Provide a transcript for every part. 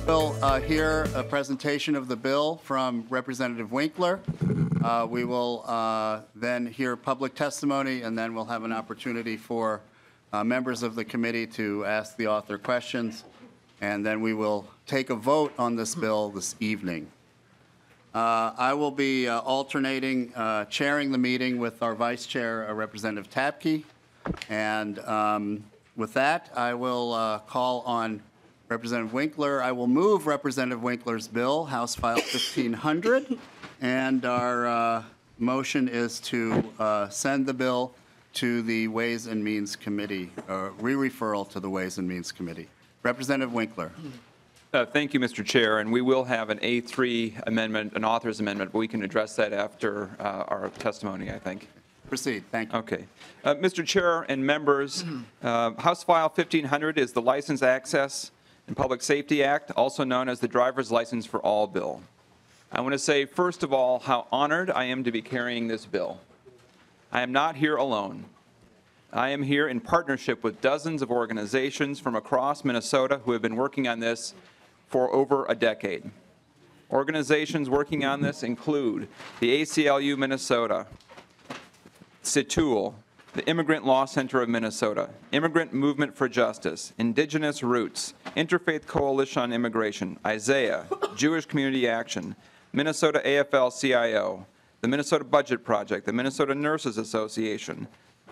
We'll hear a presentation of the bill from Representative Winkler. We will then hear public testimony, and then we'll have an opportunity for members of the committee to ask the author questions, and then we will take a vote on this bill this evening. I will be alternating chairing the meeting with our Vice Chair, Representative Tapke, and with that, I will call on Representative Winkler. I will move Representative Winkler's bill, House File 1500, and our motion is to send the bill to the Ways and Means Committee, re-referral to the Ways and Means Committee. Representative Winkler. Thank you, Mr. Chair, and we will have an A3 amendment, an author's amendment, but we can address that after our testimony, I think. Proceed. Thank you. Okay. Mr. Chair and members, House File 1500 is the License Access and Public Safety Act, also known as the Driver's License for All bill. I want to say, first of all, how honored I am to be carrying this bill. I am not here alone. I am here in partnership with dozens of organizations from across Minnesota who have been working on this for over a decade. Organizations working on this include the ACLU Minnesota, CITUL, the Immigrant Law Center of Minnesota, Immigrant Movement for Justice, Indigenous Roots, Interfaith Coalition on Immigration, Isaiah, Jewish Community Action, Minnesota AFL-CIO, the Minnesota Budget Project, the Minnesota Nurses Association,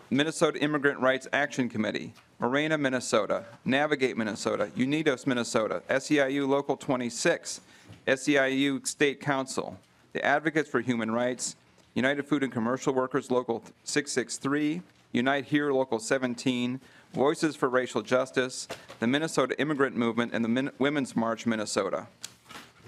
Minnesota Immigrant Rights Action Committee, Morena, Minnesota, Navigate, Minnesota, Unidos, Minnesota, SEIU Local 26, SEIU State Council, the Advocates for Human Rights, United Food and Commercial Workers Local 663, Unite Here Local 17, Voices for Racial Justice, the Minnesota Immigrant Movement, and the Women's March Minnesota.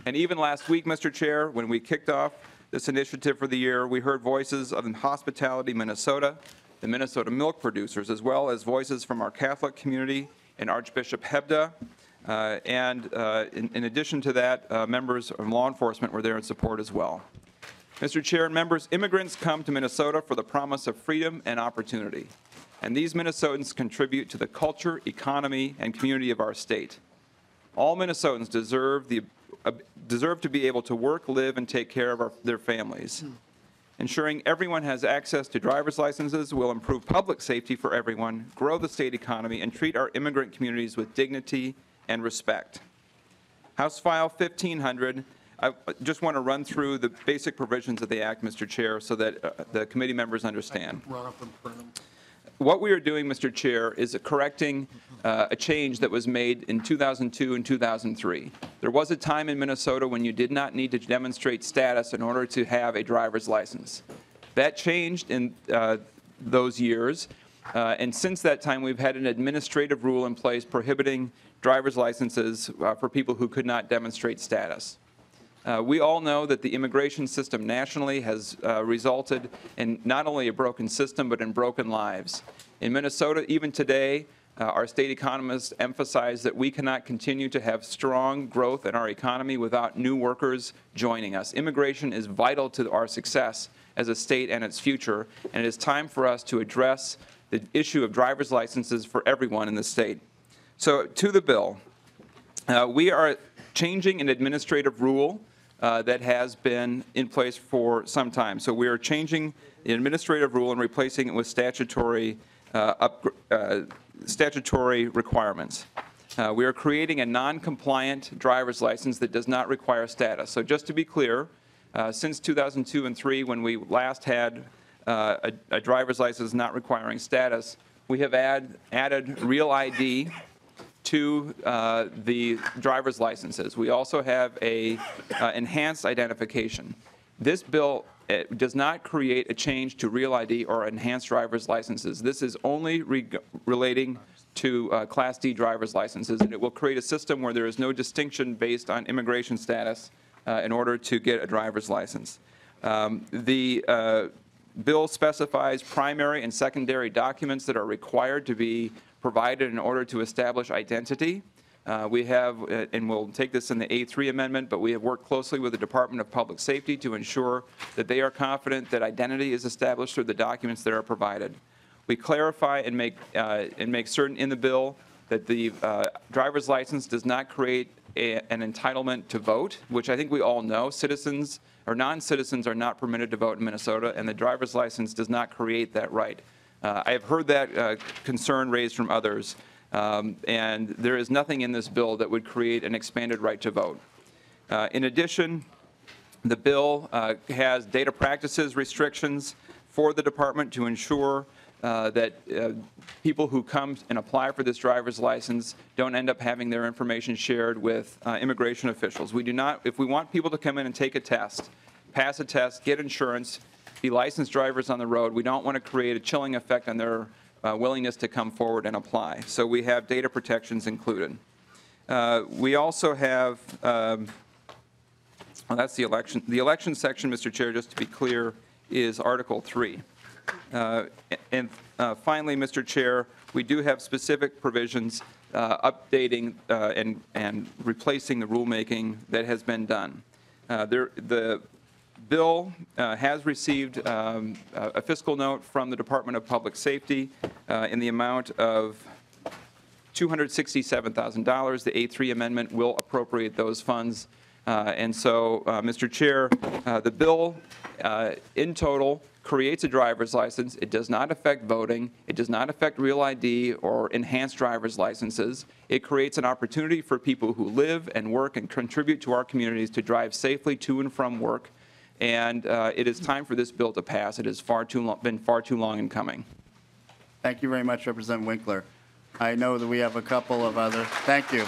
And even last week, Mr. Chair, when we kicked off this initiative for the year, we heard voices of Hospitality Minnesota, the Minnesota milk producers, as well as voices from our Catholic community and Archbishop Hebda. In addition to that, members of law enforcement were there in support as well. Mr. Chair and members, immigrants come to Minnesota for the promise of freedom and opportunity, and these Minnesotans contribute to the culture, economy, and community of our state. All Minnesotans deserve to be able to work, live, and take care of their families. Ensuring everyone has access to driver's licenses will improve public safety for everyone, grow the state economy, and treat our immigrant communities with dignity and respect. House File 1500, I just want to run through the basic provisions of the Act, Mr. Chair, so that the committee members understand. What we are doing, Mr. Chair, is correcting a change that was made in 2002 and 2003. There was a time in Minnesota when you did not need to demonstrate status in order to have a driver's license. That changed in those years, and since that time we've had an administrative rule in place prohibiting driver's licenses for people who could not demonstrate status. We all know that the immigration system nationally has resulted in not only a broken system, but in broken lives. In Minnesota, even today, our state economists emphasize that we cannot continue to have strong growth in our economy without new workers joining us. Immigration is vital to our success as a state and its future, and it is time for us to address the issue of driver's licenses for everyone in the state. So, to the bill, we are changing an administrative rule that has been in place for some time. So we are changing the administrative rule and replacing it with statutory requirements. We are creating a non-compliant driver's license that does not require status. So just to be clear, since 2002 and 2003, when we last had a driver's license not requiring status, we have added Real ID to the driver's licenses. We also have a enhanced identification. This bill does not create a change to Real ID or enhanced driver's licenses. This is only relating to Class D driver's licenses, and it will create a system where there is no distinction based on immigration status in order to get a driver's license. The bill specifies primary and secondary documents that are required to be provided in order to establish identity. We have, and we'll take this in the A3 amendment, but we have worked closely with the Department of Public Safety to ensure that they are confident that identity is established through the documents that are provided. We clarify and make certain in the bill that the driver's license does not create an entitlement to vote, which I think we all know. Citizens or non-citizens are not permitted to vote in Minnesota, and the driver's license does not create that right. I have heard that concern raised from others, and there is nothing in this bill that would create an expanded right to vote. In addition, the bill has data practices restrictions for the department to ensure that people who come and apply for this driver's license don't end up having their information shared with immigration officials. We do not, if we want people to come in and take a test, pass a test, get insurance, be licensed drivers on the road, we don't want to create a chilling effect on their willingness to come forward and apply. So we have data protections included. We also have, well, that's the election. The election section, Mr. Chair, just to be clear, is Article 3. And finally, Mr. Chair, we do have specific provisions updating and replacing the rulemaking that has been done. The bill has received a fiscal note from the Department of Public Safety in the amount of $267,000. The A3 amendment will appropriate those funds. And so, Mr. Chair, the bill in total creates a driver's license. It does not affect voting. It does not affect real ID or enhanced driver's licenses. It creates an opportunity for people who live and work and contribute to our communities to drive safely to and from work. And it is time for this bill to pass. It has been far too long in coming. Thank you very much, Representative Winkler. I know that we have a couple of other, thank you.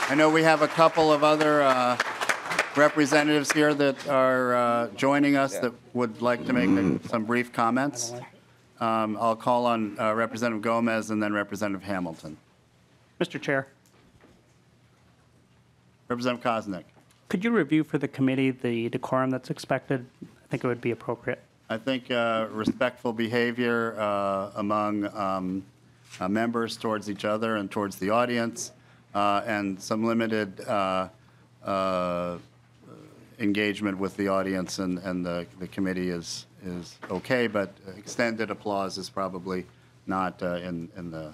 I know we have a couple of other representatives here that are joining us that would like to make some brief comments. I'll call on Representative Gomez and then Representative Hamilton. Mr. Chair, Representative Koznick. could you review for the committee the decorum that's expected? I think it would be appropriate. I think respectful behavior among members towards each other and towards the audience, and some limited engagement with the audience and the committee is okay, but extended applause is probably not in the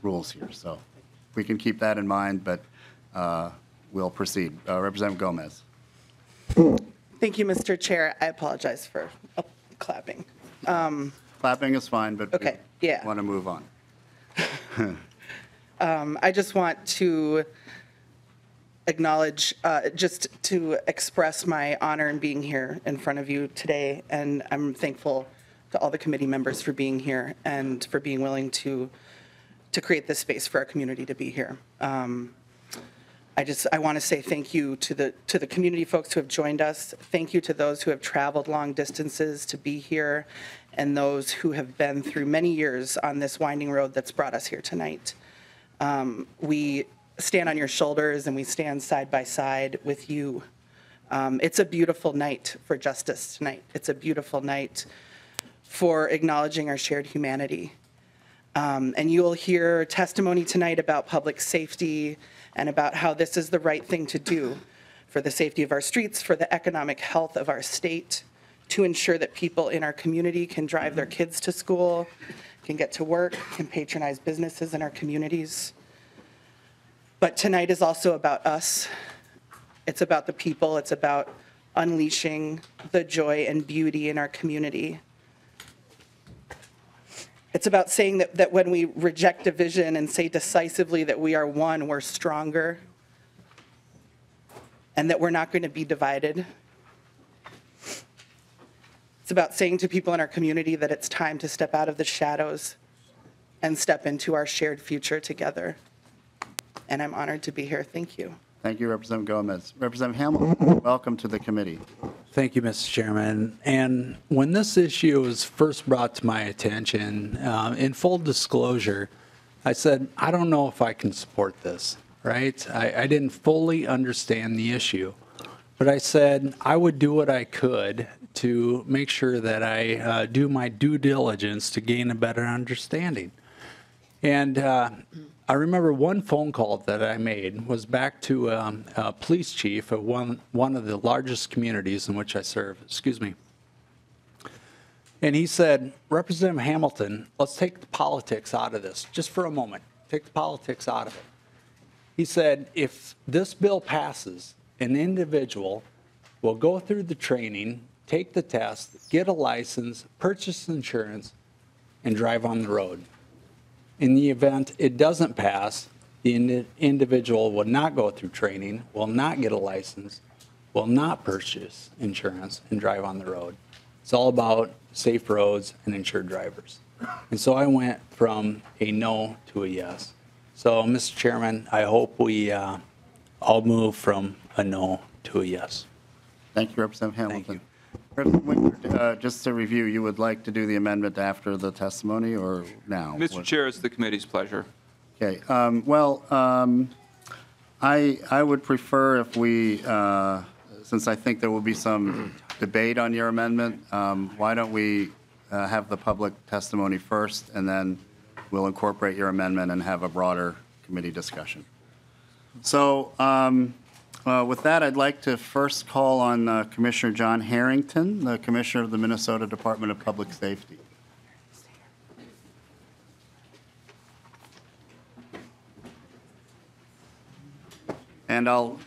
rules here. So we can keep that in mind, but we'll proceed. Representative Gomez. Thank you, Mr. Chair. I apologize for clapping. Clapping is fine, but Okay, we yeah. want to move on. I just want to acknowledge, just to express my honor in being here in front of you today, and I'm thankful to all the committee members for being here and for being willing to create this space for our community to be here. I want to say thank you to the community folks who have joined us. Thank you to those who have traveled long distances to be here, and those who have been through many years on this winding road that's brought us here tonight. We stand on your shoulders and we stand side by side with you. It's a beautiful night for justice tonight. It's a beautiful night for acknowledging our shared humanity. And you'll hear testimony tonight about public safety and about how this is the right thing to do for the safety of our streets, for the economic health of our state, to ensure that people in our community can drive their kids to school, can get to work, can patronize businesses in our communities. But tonight is also about us. It's about the people. It's about unleashing the joy and beauty in our community. It's about saying that when we reject division and say decisively that we are one, we're stronger, and that we're not going to be divided. It's about saying to people in our community that it's time to step out of the shadows and step into our shared future together. And I'm honored to be here. Thank you. Thank you, Representative Gomez. Representative Hamilton, welcome to the committee. Thank you, Mr. Chairman. And when this issue was first brought to my attention, in full disclosure, I said, I don't know if I can support this, right? I didn't fully understand the issue. But I said I would do what I could to make sure that I do my due diligence to gain a better understanding. And I remember one phone call that I made was back to a police chief of one of the largest communities in which I serve, excuse me. And he said, Representative Hamilton, let's take the politics out of this, just for a moment. Take the politics out of it. He said, if this bill passes, an individual will go through the training, take the test, get a license, purchase insurance, and drive on the road. In the event it doesn't pass, the individual will not go through training, will not get a license, will not purchase insurance, and drive on the road. It's all about safe roads and insured drivers. And so I went from a no to a yes. So, Mr. Chairman, I hope we all move from a no to a yes. Thank you, Representative Hamilton. Thank Representative Winkler, just to review, you would like to do the amendment after the testimony or now? Mr. Chair, it's the committee's pleasure. Okay. I would prefer if we, since I think there will be some debate on your amendment, why don't we have the public testimony first, and then we'll incorporate your amendment and have a broader committee discussion. So with that, I'd like to first call on Commissioner John Harrington, the Commissioner of the Minnesota Department of Public Safety. And I'll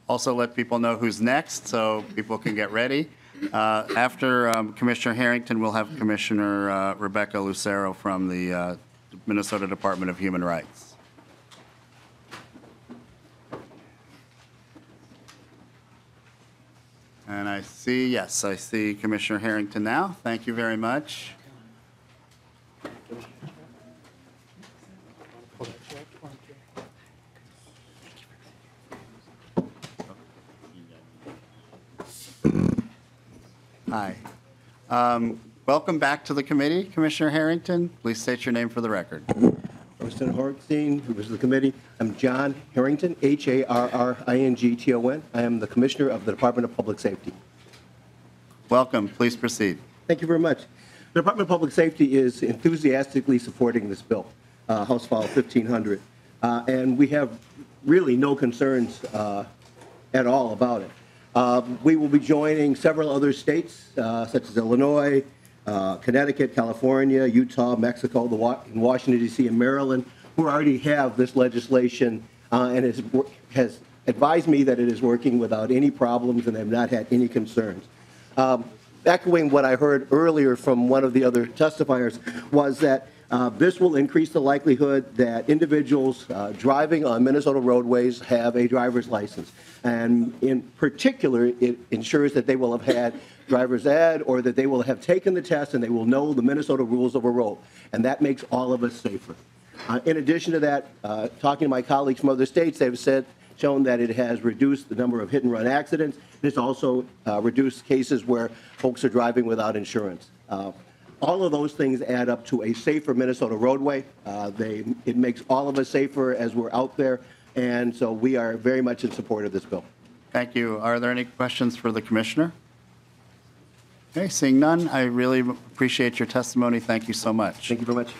also let people know who's next so people can get ready. After Commissioner Harrington, we'll have Commissioner Rebecca Lucero from the Minnesota Department of Human Rights. And I see Commissioner Harrington now. Thank you very much. Hi. Welcome back to the committee, Commissioner Harrington. Please state your name for the record. Representative Harrington, members of the committee. I'm John Harrington, Harrington. I am the Commissioner of the Department of Public Safety. Welcome. Please proceed. Thank you very much. The Department of Public Safety is enthusiastically supporting this bill, House File 1500, and we have really no concerns at all about it. We will be joining several other states, such as Illinois, Connecticut, California, Utah, Mexico, and Washington, D.C., and Maryland, who already have this legislation and has advised me that it is working without any problems and have not had any concerns. Echoing what I heard earlier from one of the other testifiers was that this will increase the likelihood that individuals driving on Minnesota roadways have a driver's license. And in particular, it ensures that they will have had driver's ed or that they will have taken the test and they will know the Minnesota rules of a road. And that makes all of us safer. In addition to that, talking to my colleagues from other states, they've shown that it has reduced the number of hit-and-run accidents. It's also reduced cases where folks are driving without insurance. All of those things add up to a safer Minnesota roadway. It makes all of us safer as we're out there, and so we are very much in support of this bill. Thank you. Are there any questions for the Commissioner? Okay, seeing none, I really appreciate your testimony. Thank you so much. Thank you very much.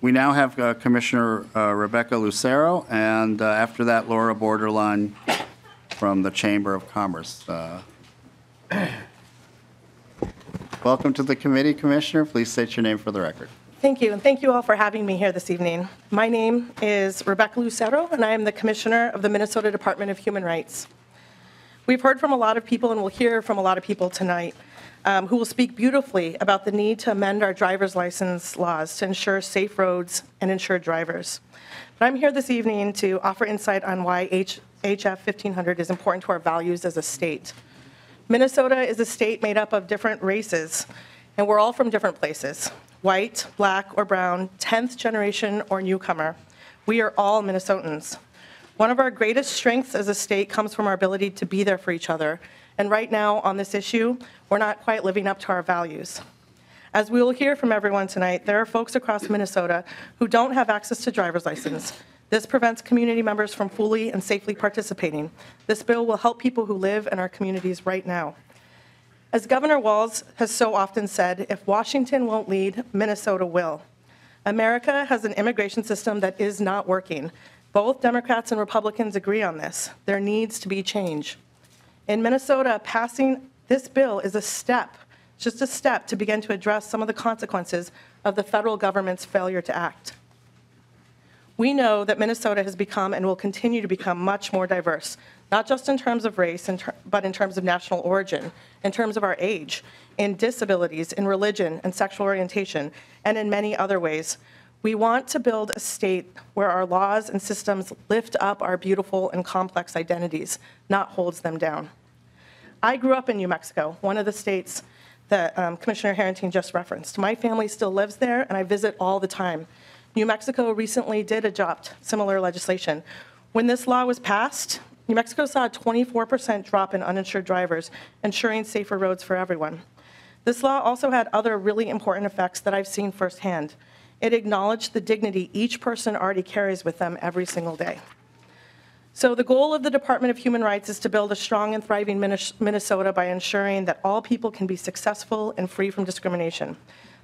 We now have Commissioner Rebecca Lucero, and after that, Laura Borderline from the Chamber of Commerce. Welcome to the committee, Commissioner. Please state your name for the record. Thank you, and thank you all for having me here this evening. My name is Rebecca Lucero, and I am the Commissioner of the Minnesota Department of Human Rights. We've heard from a lot of people, and we'll hear from a lot of people tonight, who will speak beautifully about the need to amend our driver's license laws to ensure safe roads and insured drivers. But I'm here this evening to offer insight on why HF 1500 is important to our values as a state. Minnesota is a state made up of different races, and we're all from different places. White, black, or brown, 10th generation or newcomer. We are all Minnesotans. One of our greatest strengths as a state comes from our ability to be there for each other. And right now on this issue, we're not quite living up to our values. As we will hear from everyone tonight, there are folks across Minnesota who don't have access to driver's license. This prevents community members from fully and safely participating. This bill will help people who live in our communities right now. As Governor Walz has so often said, if Washington won't lead, Minnesota will. America has an immigration system that is not working. Both Democrats and Republicans agree on this. There needs to be change. In Minnesota, passing this bill is a step just a step to begin to address some of the consequences of the federal government's failure to act. We know that Minnesota has become and will continue to become much more diverse, not just in terms of race, but in terms of national origin, in terms of our age, in disabilities, in religion and sexual orientation, and in many other ways. We want to build a state where our laws and systems lift up our beautiful and complex identities, not holds them down. I grew up in New Mexico, one of the states that Commissioner Harrington just referenced. My family still lives there, and I visit all the time. New Mexico recently did adopt similar legislation. When this law was passed, New Mexico saw a 24% drop in uninsured drivers, ensuring safer roads for everyone. This law also had other really important effects that I've seen firsthand. It acknowledged the dignity each person already carries with them every single day. So the goal of the Department of Human Rights is to build a strong and thriving Minnesota by ensuring that all people can be successful and free from discrimination.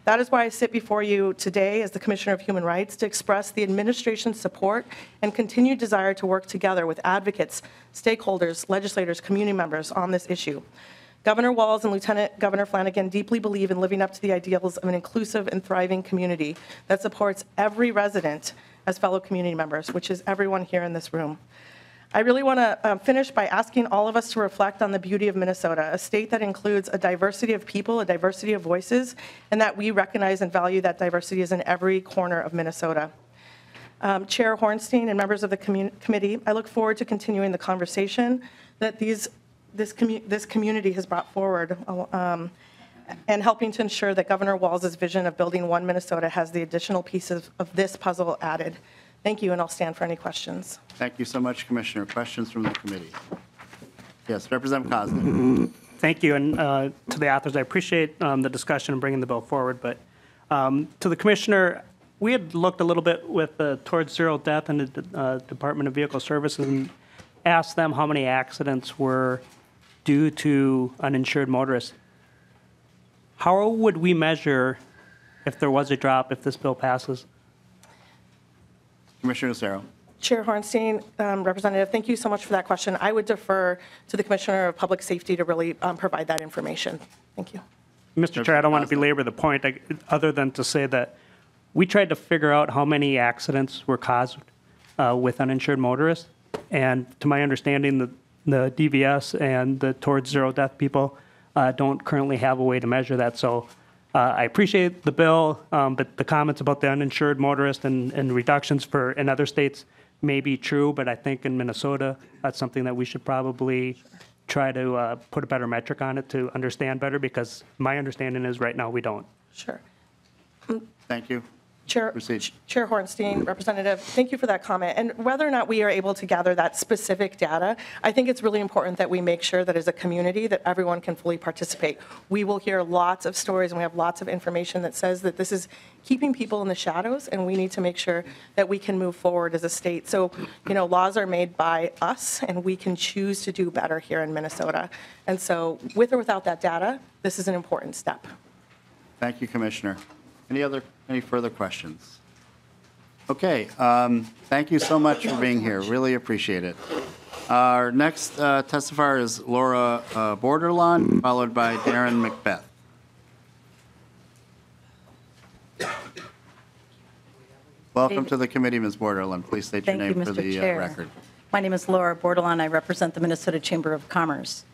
That is why I sit before you today as the Commissioner of Human Rights to express the administration's support and continued desire to work together with advocates, stakeholders, legislators, community members on this issue. Governor Walz and Lieutenant Governor Flanagan deeply believe in living up to the ideals of an inclusive and thriving community that supports every resident as fellow community members, which is everyone here in this room. I really want to finish by asking all of us to reflect on the beauty of Minnesota, a state that includes a diversity of people, a diversity of voices, and that we recognize and value that diversity is in every corner of Minnesota. Chair Hornstein and members of the committee, I look forward to continuing the conversation that this community has brought forward and helping to ensure that Governor Walz's vision of building one Minnesota has the additional pieces of this puzzle added. Thank you, and I'll stand for any questions. Thank you so much, Commissioner. Questions from the committee? Yes, Representative Koznick. Thank you, and to the authors, I appreciate the discussion and bringing the bill forward, but to the Commissioner, we had looked a little bit with Towards Zero Death and the Department of Vehicle Services and asked them how many accidents were due to uninsured motorists. How would we measure if there was a drop if this bill passes? Commissioner Lucero. Chair Hornstein, Representative, thank you so much for that question. I would defer to the Commissioner of Public Safety to really provide that information. Thank you. Mr. Chair, I don't want to belabor the point other than to say that we tried to figure out how many accidents were caused with uninsured motorists. And to my understanding, the DVS and the Towards Zero Death people don't currently have a way to measure that. So I appreciate the bill, but the comments about the uninsured motorist and reductions in other states may be true, but I think in Minnesota, that's something that we should probably try to put a better metric on it to understand better, because my understanding is right now we don't. Sure. Thank you. Chair Hornstein, Representative, thank you for that comment. And whether or not we are able to gather that specific data, I think it's really important that we make sure that as a community that everyone can fully participate. We will hear lots of stories and we have lots of information that says that this is keeping people in the shadows, and we need to make sure that we can move forward as a state. So, laws are made by us, and we can choose to do better here in Minnesota. And so with or without that data, this is an important step. Thank you, Commissioner. Any further questions? Okay, thank you so much for being here. Really appreciate it. Our next testifier is Laura Borderlawn, followed by Darren Macbeth. Welcome to the committee, Ms. Borderlawn. Please state your name for the record. My name is Laura Bordelon. I represent the Minnesota Chamber of Commerce.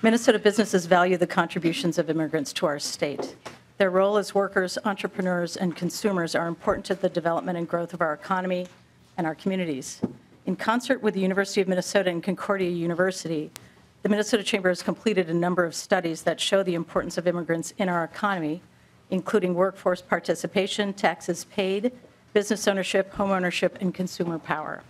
Minnesota businesses value the contributions of immigrants to our state. Their role as workers, entrepreneurs, and consumers are important to the development and growth of our economy and our communities. In concert with the University of Minnesota and Concordia University, the Minnesota Chamber has completed a number of studies that show the importance of immigrants in our economy, including workforce participation, taxes paid, business ownership, home ownership, and consumer power.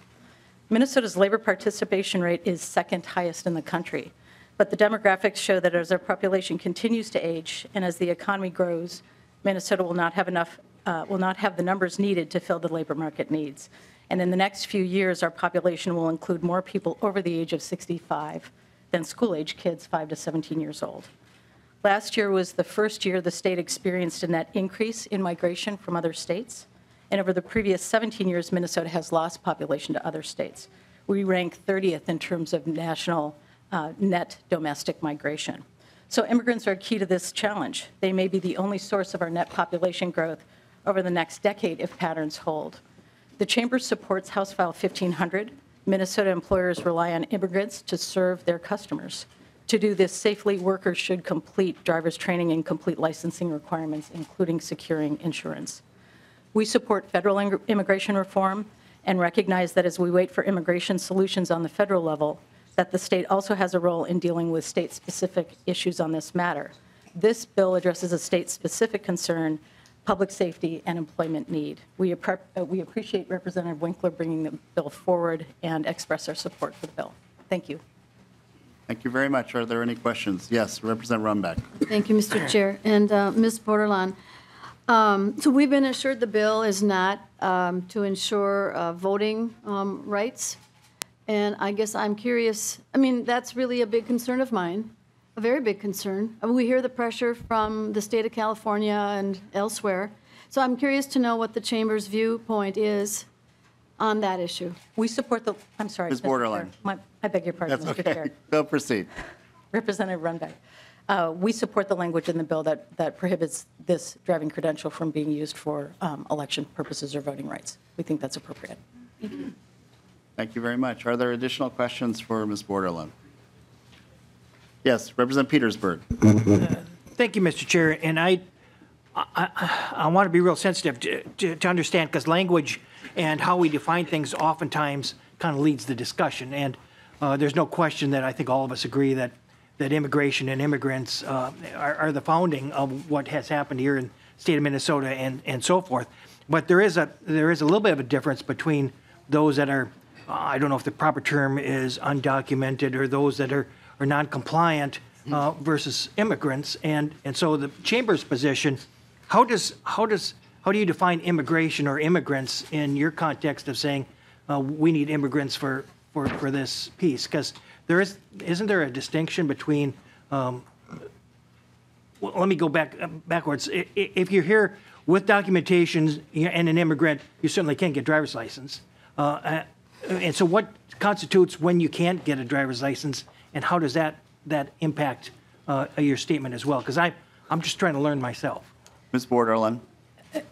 Minnesota's labor participation rate is second highest in the country. But the demographics show that as our population continues to age and as the economy grows, Minnesota will not have the numbers needed to fill the labor market needs. And in the next few years, our population will include more people over the age of 65 than school-age kids 5 to 17 years old. Last year was the first year the state experienced a net increase in migration from other states. And over the previous 17 years, Minnesota has lost population to other states. We rank 30th in terms of national net domestic migration. So immigrants are key to this challenge. They may be the only source of our net population growth over the next decade if patterns hold. The Chamber supports House File 1500. Minnesota employers rely on immigrants to serve their customers. To do this safely, workers should complete driver's training and complete licensing requirements, including securing insurance. We support federal immigration reform and recognize that as we wait for immigration solutions on the federal level, that the state also has a role in dealing with state-specific issues on this matter. This bill addresses a state-specific concern, public safety and employment need. We appreciate Representative Winkler bringing the bill forward and express our support for the bill. Thank you. Thank you very much. Are there any questions? Yes, Representative Runbeck. Thank you, Mr. Chair. And Ms. Bordelon, so we've been assured the bill is not to ensure voting rights. And I guess I'm curious, I mean, that's really a big concern of mine, a very big concern. I mean, we hear the pressure from the state of California and elsewhere. So I'm curious to know what the Chamber's viewpoint is on that issue. We support the, I'm sorry. Ms. Mr. Chair. Borderline. I beg your pardon, That's Mr. okay. Chair. They'll proceed. Representative Runbeck. We support the language in the bill that prohibits this driving credential from being used for election purposes or voting rights. We think that's appropriate. Thank you very much. Are there additional questions for Ms. Borderland? Yes, Representative Petersburg. Thank you, Mr. Chair. And I want to be real sensitive to understand, because language and how we define things oftentimes kind of leads the discussion. And there's no question that I think all of us agree that immigration and immigrants are the founding of what has happened here in the state of Minnesota and so forth. But there is a little bit of a difference between those that are, I don't know if the proper term is undocumented, or those that are non-compliant versus immigrants. And so the Chamber's position, how do you define immigration or immigrants in your context of saying we need immigrants for this piece? Because isn't there a distinction between, well, let me go backwards. If you're here with documentation and an immigrant, you certainly can't get a driver's license. And so what constitutes when you can't get a driver's license, and how does that impact your statement as well? Because I'm just trying to learn myself. Ms. Borderland.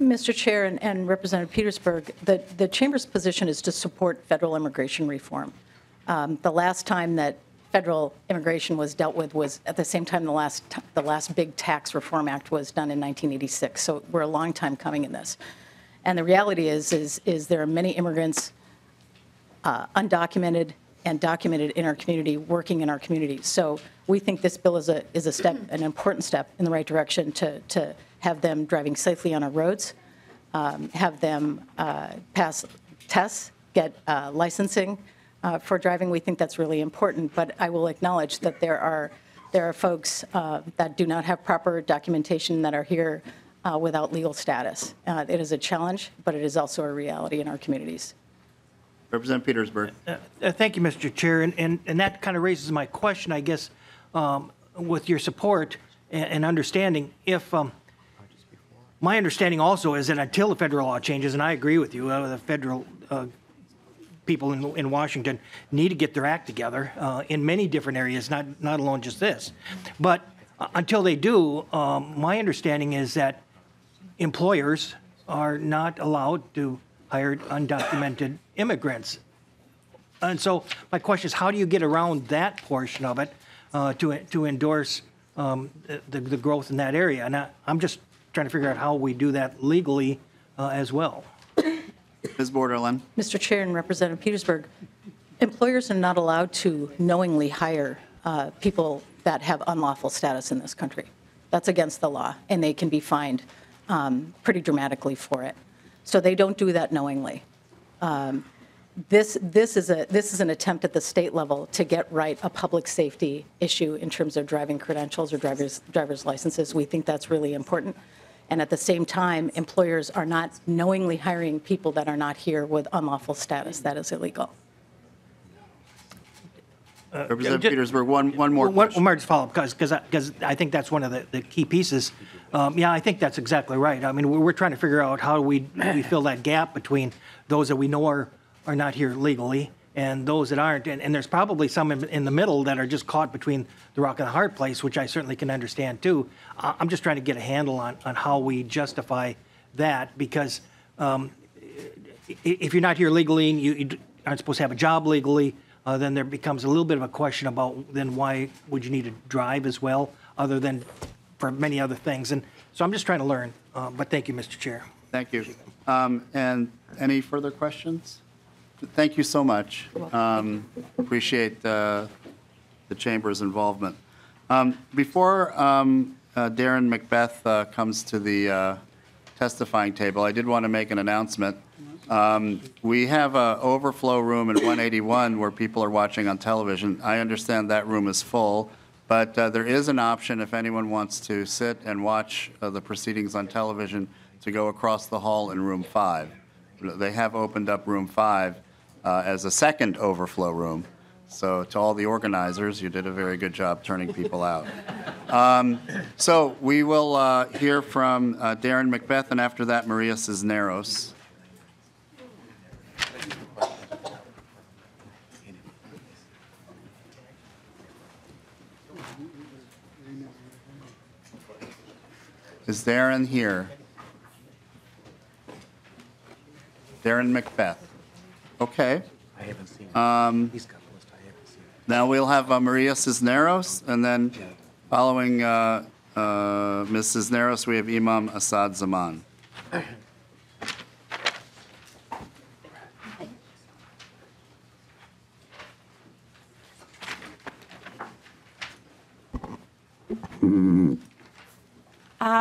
Mr. Chair and Representative Petersburg, the Chamber's position is to support federal immigration reform. The last time that federal immigration was dealt with was at the same time the last big tax reform act was done in 1986. So we're a long time coming in this. And the reality is there are many immigrants, undocumented and documented in our community, working in our community. So we think this bill is a step, an important step in the right direction to have them driving safely on our roads, have them pass tests, get licensing for driving. We think that's really important. But I will acknowledge that there are folks that do not have proper documentation that are here without legal status. It is a challenge, but it is also a reality in our communities. Representative Petersburg. Thank you, Mr. Chair. And that kind of raises my question, I guess, with your support and understanding. If my understanding also is that until the federal law changes, and I agree with you, the federal people in Washington need to get their act together in many different areas, not alone just this. But until they do, my understanding is that employers are not allowed to hire undocumented immigrants. And so my question is, how do you get around that portion of it to endorse the growth in that area? And I'm just trying to figure out how we do that legally as well. Ms. Borderland. Mr. Chair and Representative Petersburg, employers are not allowed to knowingly hire people that have unlawful status in this country. That's against the law, and they can be fined pretty dramatically for it. So they don't do that knowingly. This is an attempt at the state level to get right a public safety issue in terms of driving credentials or driver's licenses. We think that's really important. And at the same time, employers are not knowingly hiring people that are not here with unlawful status. That is illegal. Representative Petersburg, one more question. One more follow-up, because I think that's one of the key pieces. Yeah, I think that's exactly right. I mean, we're trying to figure out how we fill that gap between those that we know are not here legally and those that aren't. And there's probably some in the middle that are just caught between the rock and the hard place, which I certainly can understand too. I'm just trying to get a handle on how we justify that, because if you're not here legally and you aren't supposed to have a job legally, then there becomes a little bit of a question about then why would you need to drive as well, other than for many other things. And so I'm just trying to learn. But thank you, Mr. Chair. Thank you. And any further questions? Thank you so much. Appreciate the Chamber's involvement. Before Darren Macbeth comes to the testifying table, I did want to make an announcement. We have an overflow room in 181 where people are watching on television. I understand that room is full, but there is an option if anyone wants to sit and watch the proceedings on television to go across the hall in room 5. They have opened up room 5 as a second overflow room. So to all the organizers, you did a very good job turning people out. So we will hear from Darren Macbeth, and after that, Maria Cisneros. Is Darren here? Darren Macbeth. Okay. I haven't seen it. He's got a list I haven't seen. Now we'll have Maria Cisneros, and then following Ms. Cisneros, we have Imam Assad Zaman.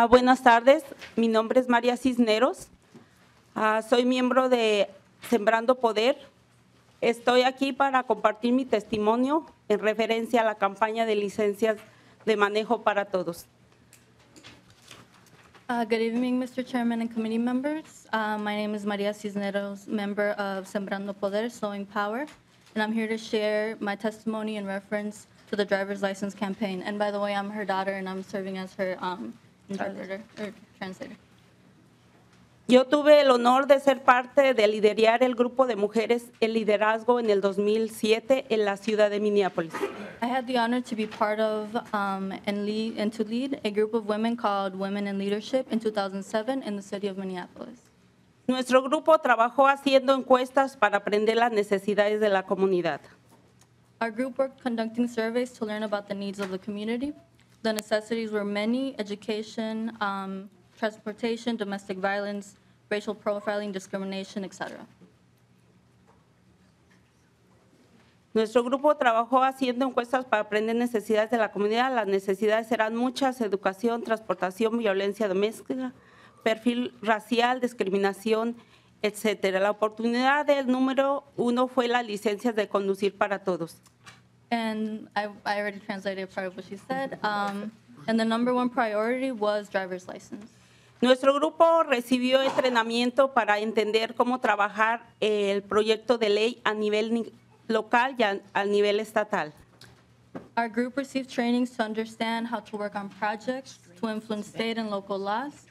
Buenas tardes, mi nombre es María Cisneros, soy miembro de Sembrando Poder. Estoy aquí para compartir mi testimonio en referencia a la campaña de licencias de manejo para todos. Good evening, Mr. Chairman and committee members. My name is Maria Cisneros, member of Sembrando Poder, Sowing Power, and I'm here to share my testimony in reference to the driver's license campaign. And by the way, I'm her daughter, and I'm serving as her interpreter or translator. Yo tuve el honor de ser parte de liderar el grupo de mujeres El Liderazgo en el 2007 en la ciudad de Minneapolis. I had the honor to be part of and to lead a group of women called Women in Leadership in 2007 in the city of Minneapolis. Nuestro grupo trabajó haciendo encuestas para aprender las necesidades de la comunidad. Our group worked conducting surveys to learn about the needs of the community. The necessities were many: education, transportation, domestic violence, racial profiling, discrimination, etc. Nuestro grupo trabajó haciendo encuestas para aprender necesidades de la comunidad. Las necesidades eran muchas: educación, transportación, violencia doméstica, perfil racial, discriminación, etc. La oportunidad del número 1 fue las licencias de conducir para todos. And I already translated part of what she said. And the number 1 priority was driver's license. Nuestro grupo recibió entrenamiento para entender cómo trabajar el proyecto de ley a nivel local y a nivel estatal. Our group received trainings to understand how to work on projects to influence state and local laws.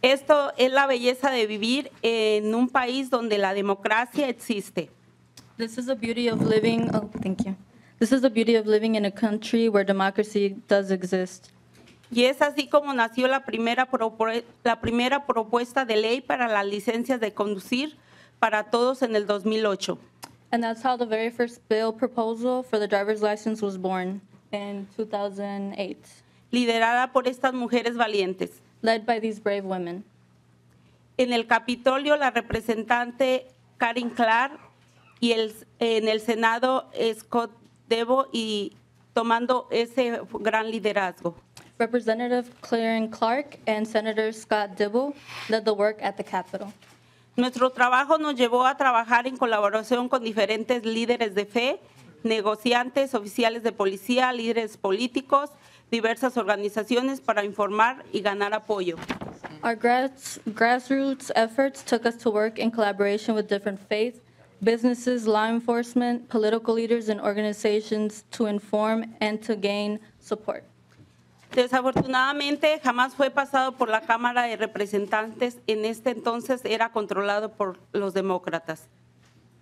Esto es la belleza de vivir en un país donde la democracia existe. This is the beauty of living. Oh, thank you. This is the beauty of living in a country where democracy does exist. Y es así como nació la primera propuesta de ley para las licencias de conducir para todos en el 2008. And that's how the very first bill proposal for the driver's license was born in 2008. Liderada por estas mujeres valientes. Led by these brave women. En el Capitolio, la representante Karen Clark y en el Senado Scott Debo, y tomando ese gran liderazgo. Representative Karen Clark and Senator Scott Dibble led the work at the Capitol. Nuestro trabajo nos llevó a trabajar en colaboración con diferentes líderes de fe, negociantes, oficiales de policía, líderes políticos, diversas organizaciones para informar y ganar apoyo. Our grassroots efforts took us to work in collaboration with different faiths, businesses, law enforcement, political leaders, and organizations to inform and to gain support. Desafortunadamente, jamás fue pasado por la Cámara de Representantes. En este entonces era controlado por los demócratas.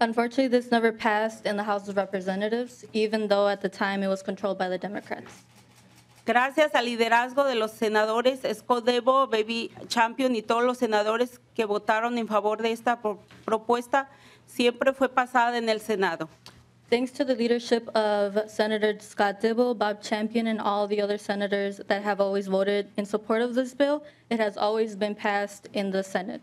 Unfortunately, this never passed in the House of Representatives, even though at the time it was controlled by the Democrats. Gracias al liderazgo de los senadores Escodebo, Baby Champion y todos los senadores que votaron en favor de esta propuesta, siempre fue pasada en el Senado. Thanks to the leadership of Senator Scott Dibble, Bob Champion, and all the other senators that have always voted in support of this bill, it has always been passed in the Senate.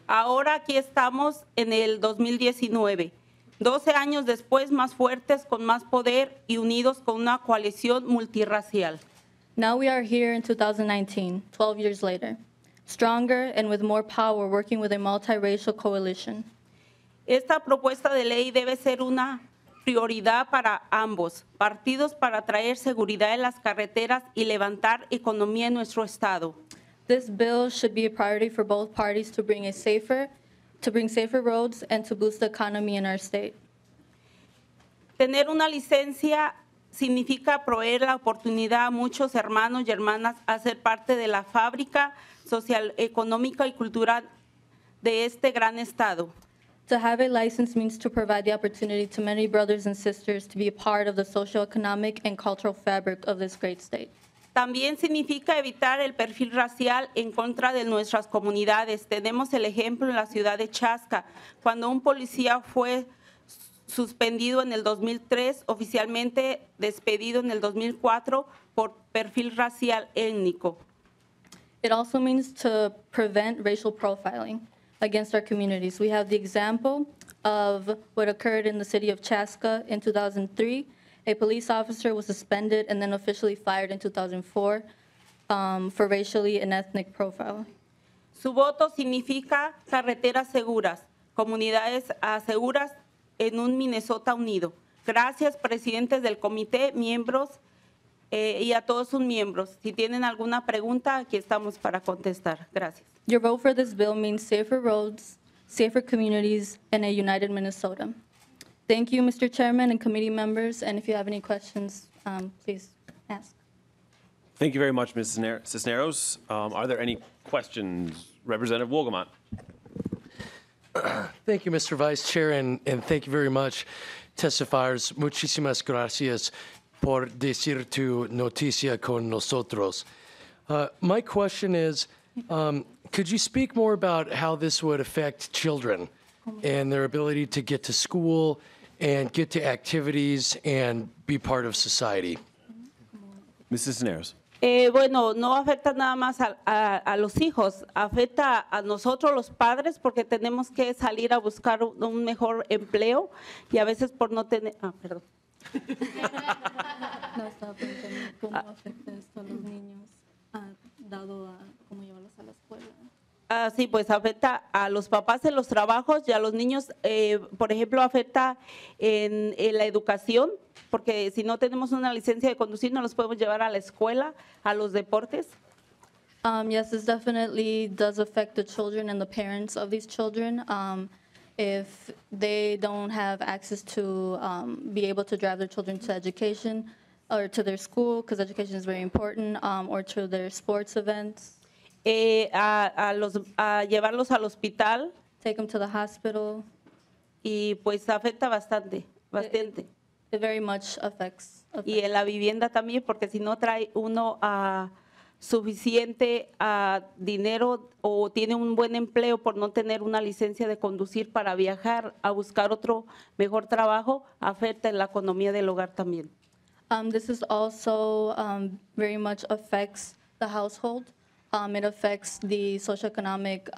Ahora aquí estamos en el 2019, 12 años después, más fuertes, con más poder y unidos con una coalición multirracial. Now we are here in 2019, 12 years later, stronger and with more power, working with a multiracial coalition. Esta propuesta de ley debe ser una prioridad para ambos partidos para traer seguridad en las carreteras y levantar economía en nuestro estado. This bill should be a priority for both parties to bring safer roads and to boost the economy in our state. Tener una licencia significa proveer la oportunidad a muchos hermanos y hermanas a ser parte de la fábrica social, económica y cultural de este gran estado. To have a license means to provide the opportunity to many brothers and sisters to be a part of the socioeconomic and cultural fabric of this great state. También significa evitar el perfil racial en contra de nuestras comunidades. Tenemos el ejemplo en la ciudad de Chaska, cuando un policía fue suspendido en el 2003, oficialmente despedido en el 2004 por perfil racial étnico. It also means to prevent racial profiling against our communities. We have the example of what occurred in the city of Chaska in 2003. A police officer was suspended and then officially fired in 2004 for racially and ethnic profiling. Su voto significa carreteras seguras, comunidades seguras en un Minnesota unido. Gracias, presidentes del comité, miembros y a todos sus miembros. Si tienen alguna pregunta, aquí estamos para contestar. Gracias. Your vote for this bill means safer roads, safer communities, and a united Minnesota. Thank you, Mr. Chairman and committee members, and if you have any questions, please ask. Thank you very much, Ms. Cisneros. Are there any questions? Representative Wolgamott. Thank you, Mr. Vice Chair, and thank you very much, testifiers. Muchísimas gracias por decir tu noticia con nosotros. My question is, could you speak more about how this would affect children and their ability to get to school and get to activities and be part of society? Ms. Cisneros. Bueno, no afecta nada más a los hijos, afecta a nosotros los padres porque tenemos que salir a buscar un mejor empleo y a veces por no tener... perdón. No, estaba preguntando cómo afecta esto a los niños, dado a cómo llevarlos a la escuela. Sí, pues afecta a los papás en los trabajos y a los niños, por ejemplo, afecta en la educación, porque si no tenemos una licencia de conducir no los podemos llevar a la escuela, a los deportes. Yes, this definitely does affect the children and the parents of these children. If they don't have access to be able to drive their children to education or to their school, because education is very important, or to their sports events. A llevarlos al hospital. Take them to the hospital. Y pues afecta bastante. It very much affects. Y en la vivienda también, porque si no trae uno suficiente dinero o tiene un buen empleo por no tener una licencia de conducir para viajar a buscar otro mejor trabajo, afecta en la economía del hogar también. This is also very much affects the household. It affects the socioeconomic.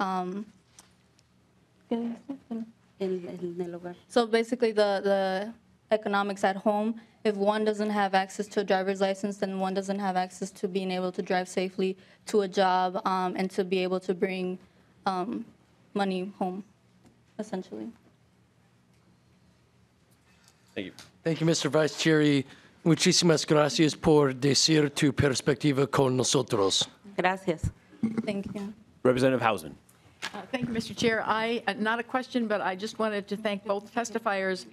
El hogar. So basically, the economics at home. If one doesn't have access to a driver's license, then one doesn't have access to being able to drive safely to a job and to be able to bring money home, essentially. Thank you. Thank you, Mr. Vice Chair. Y muchísimas gracias por decir tu perspectiva con nosotros. Gracias. Thank you. Representative Hausman. Thank you, Mr. Chair. Not a question, but I just wanted to thank both testifiers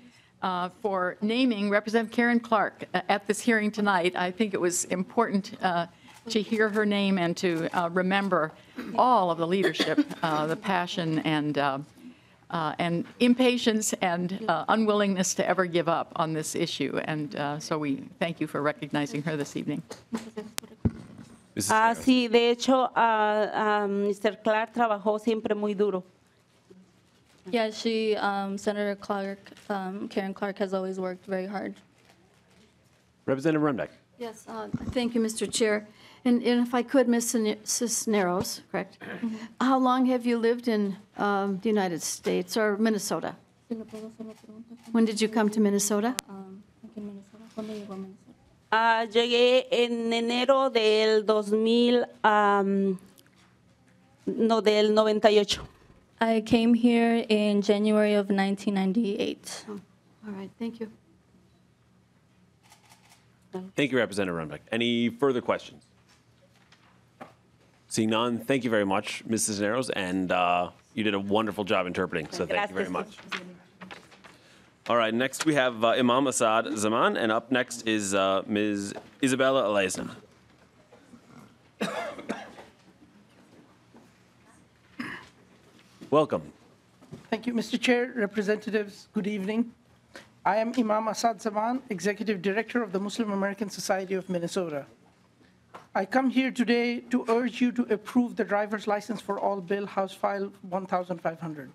for naming Representative Karen Clark at this hearing tonight. I think it was important to hear her name and to remember all of the leadership, the passion, and and impatience and unwillingness to ever give up on this issue. And so we thank you for recognizing her this evening. Sí, de hecho, Mr. Clark trabajó siempre muy duro. Yeah, Senator Clark, Karen Clark has always worked very hard. Representative Runbeck. Yes, thank you, Mr. Chair. And if I could, Ms. Cisneros, correct? How long have you lived in the United States or Minnesota? When did you come to Minnesota? Llegué en enero del 98. I came here in January of 1998. Oh, all right, thank you. Thank you, Representative Runbeck. Any further questions? Seeing none, thank you very much, Ms. Cisneros, and you did a wonderful job interpreting, so thank you very much. All right, next we have Imam Assad Zaman, and up next is Ms. Isabella Alesna. Welcome. Thank you, Mr. Chair, representatives, good evening. I am Imam Assad Zaman, Executive Director of the Muslim American Society of Minnesota. I come here today to urge you to approve the driver's license for all bill, House File 1500.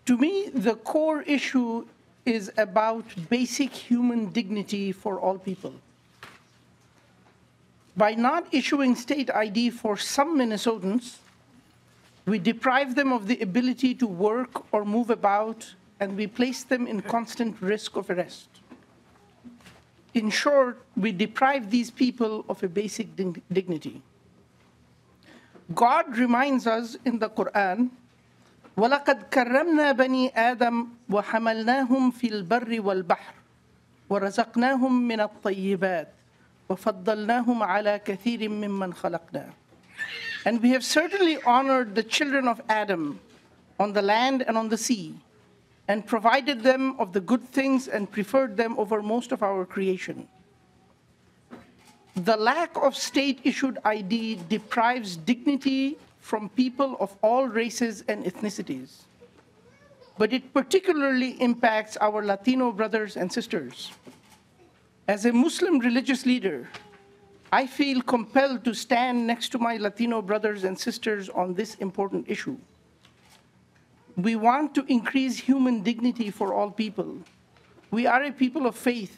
To me, the core issue is about basic human dignity for all people. By not issuing state ID for some Minnesotans, we deprive them of the ability to work or move about, and we place them in constant risk of arrest. In short, we deprive these people of a basic dignity. God reminds us in the Quran, وَلَقَدْ كَرَّمْنَا بَنِي آدَمَ وَحَمَلْنَاهُمْ فِي الْبَرِّ وَالْبَحْرِ وَرَزَقْنَاهُم مِّنَ الطَّيِّبَاتِ وَفَضَّلْنَاهُمْ عَلَى كَثِيرٍ مِّمَّنْ خَلَقْنَا. And we have certainly honored the children of Adam on the land and on the sea, and provided them of the good things and preferred them over most of our creation. The lack of state-issued ID deprives dignity from people of all races and ethnicities, but it particularly impacts our Latino brothers and sisters. As a Muslim religious leader, I feel compelled to stand next to my Latino brothers and sisters on this important issue. We want to increase human dignity for all people. We are a people of faith.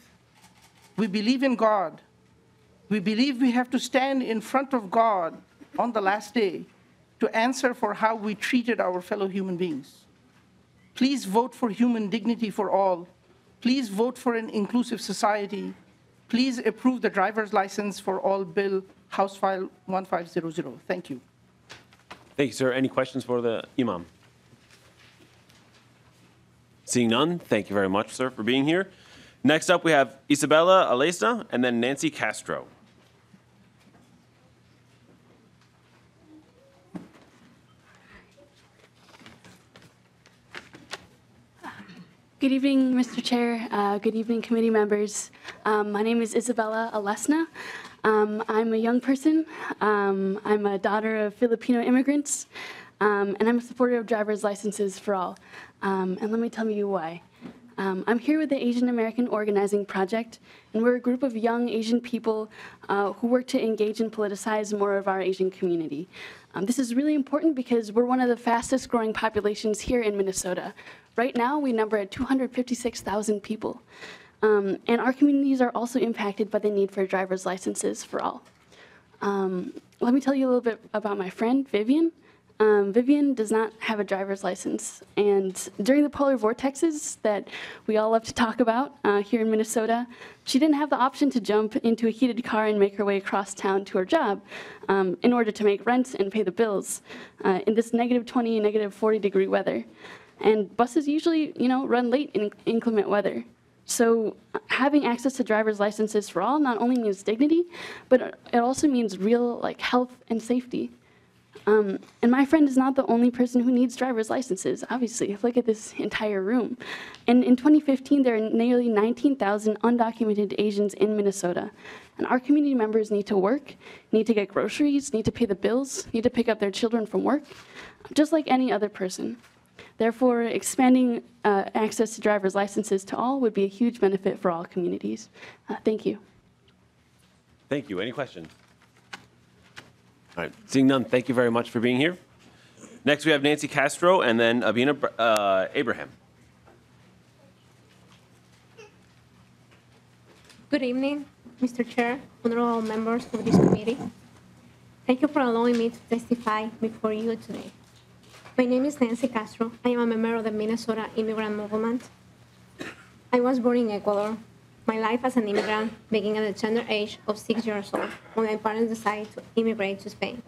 We believe in God. We believe we have to stand in front of God on the last day to answer for how we treated our fellow human beings. Please vote for human dignity for all. Please vote for an inclusive society. Please approve the driver's license for all bill, House File 1500. Thank you. Thank you, sir. Any questions for the Imam? Seeing none, thank you very much, sir, for being here. Next up, we have Isabella Alesna and then Nancy Castro. Good evening, Mr. Chair. Good evening, committee members. My name is Isabella Alesna. I'm a young person. I'm a daughter of Filipino immigrants, and I'm a supporter of driver's licenses for all. And let me tell you why. I'm here with the Asian American Organizing Project, and we're a group of young Asian people who work to engage and politicize more of our Asian community. This is really important because we're one of the fastest growing populations here in Minnesota. Right now, we number at 256,000 people. And our communities are also impacted by the need for driver's licenses for all. Let me tell you a little bit about my friend, Vivian. Vivian does not have a driver's license. And during the polar vortexes that we all love to talk about here in Minnesota, she didn't have the option to jump into a heated car and make her way across town to her job in order to make rent and pay the bills in this -20, -40-degree weather. And buses usually, run late in inclement weather. So having access to driver's licenses for all not only means dignity, but it also means real health and safety. And my friend is not the only person who needs driver's licenses, obviously. Look at this entire room. And in 2015, there are nearly 19,000 undocumented Asians in Minnesota. And our community members need to work, need to get groceries, need to pay the bills, need to pick up their children from work, just like any other person. Therefore, expanding access to driver's licenses to all would be a huge benefit for all communities. Thank you. Thank you. Any questions? All right, seeing none, thank you very much for being here. Next, we have Nancy Castro and then Abina Abraham. Good evening, Mr. Chair, honorable members of this committee. Thank you for allowing me to testify before you today. My name is Nancy Castro. I am a member of the Minnesota Immigrant Movement. I was born in Ecuador. My life as an immigrant began at the tender age of 6 years old when my parents decided to immigrate to Spain.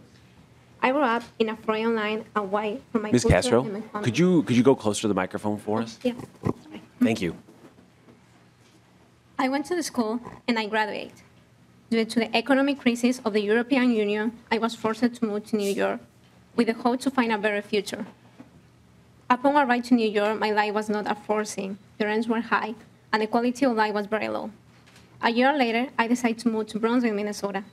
I grew up in a foreign land away from my Ms. culture Castro, and my family. could you go closer to the microphone for us? Yeah. Thank you. I went to the school and I graduated. Due to the economic crisis of the European Union, I was forced to move to New York with the hope to find a better future. Upon arriving to New York, my life was not affording. The rents were high and the quality of life was very low. A year later, I decided to move to Brunswick, Minnesota,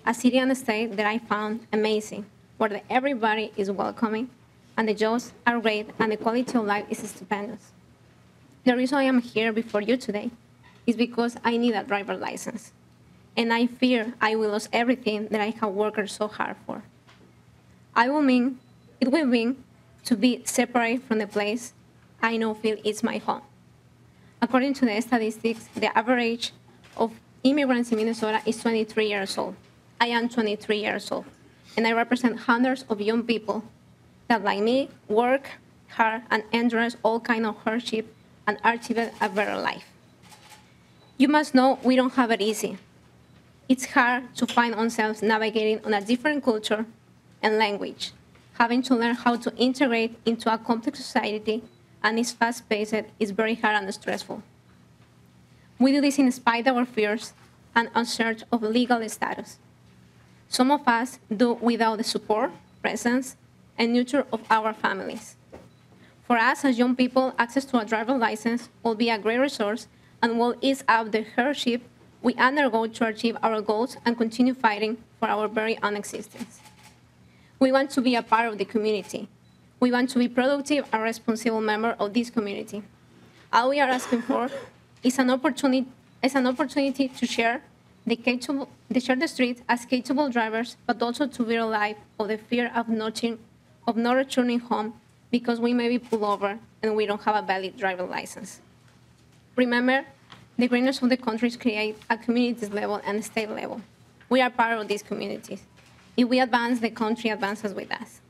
a city and a state that I found amazing, where everybody is welcoming and the jobs are great and the quality of life is stupendous. The reason I am here before you today is because I need a driver's license. And I fear I will lose everything that I have worked so hard for. It will mean to be separate from the place I now feel is my home. According to the statistics, the average of immigrants in Minnesota is 23 years old. I am 23 years old, and I represent hundreds of young people that, like me, work hard and endure all kinds of hardship and achieve a better life. You must know we don't have it easy. It's hard to find ourselves navigating on a different culture and language, having to learn how to integrate into a complex society, and it's fast-paced, it's very hard and stressful. We do this in spite of our fears and in search of legal status. Some of us do without the support, presence, and nurture of our families. For us as young people, access to a driver's license will be a great resource and will ease up the hardship we undergo to achieve our goals and continue fighting for our very own existence. We want to be a part of the community. We want to be productive and responsible member of this community. All we are asking for is an opportunity to share the street as capable drivers, but also to be alive of the fear of not returning home because we may be pulled over and we don't have a valid driver's license. Remember, the greatness of the countries create at communities level and state level. We are part of these communities. If we advance, the country advances with us.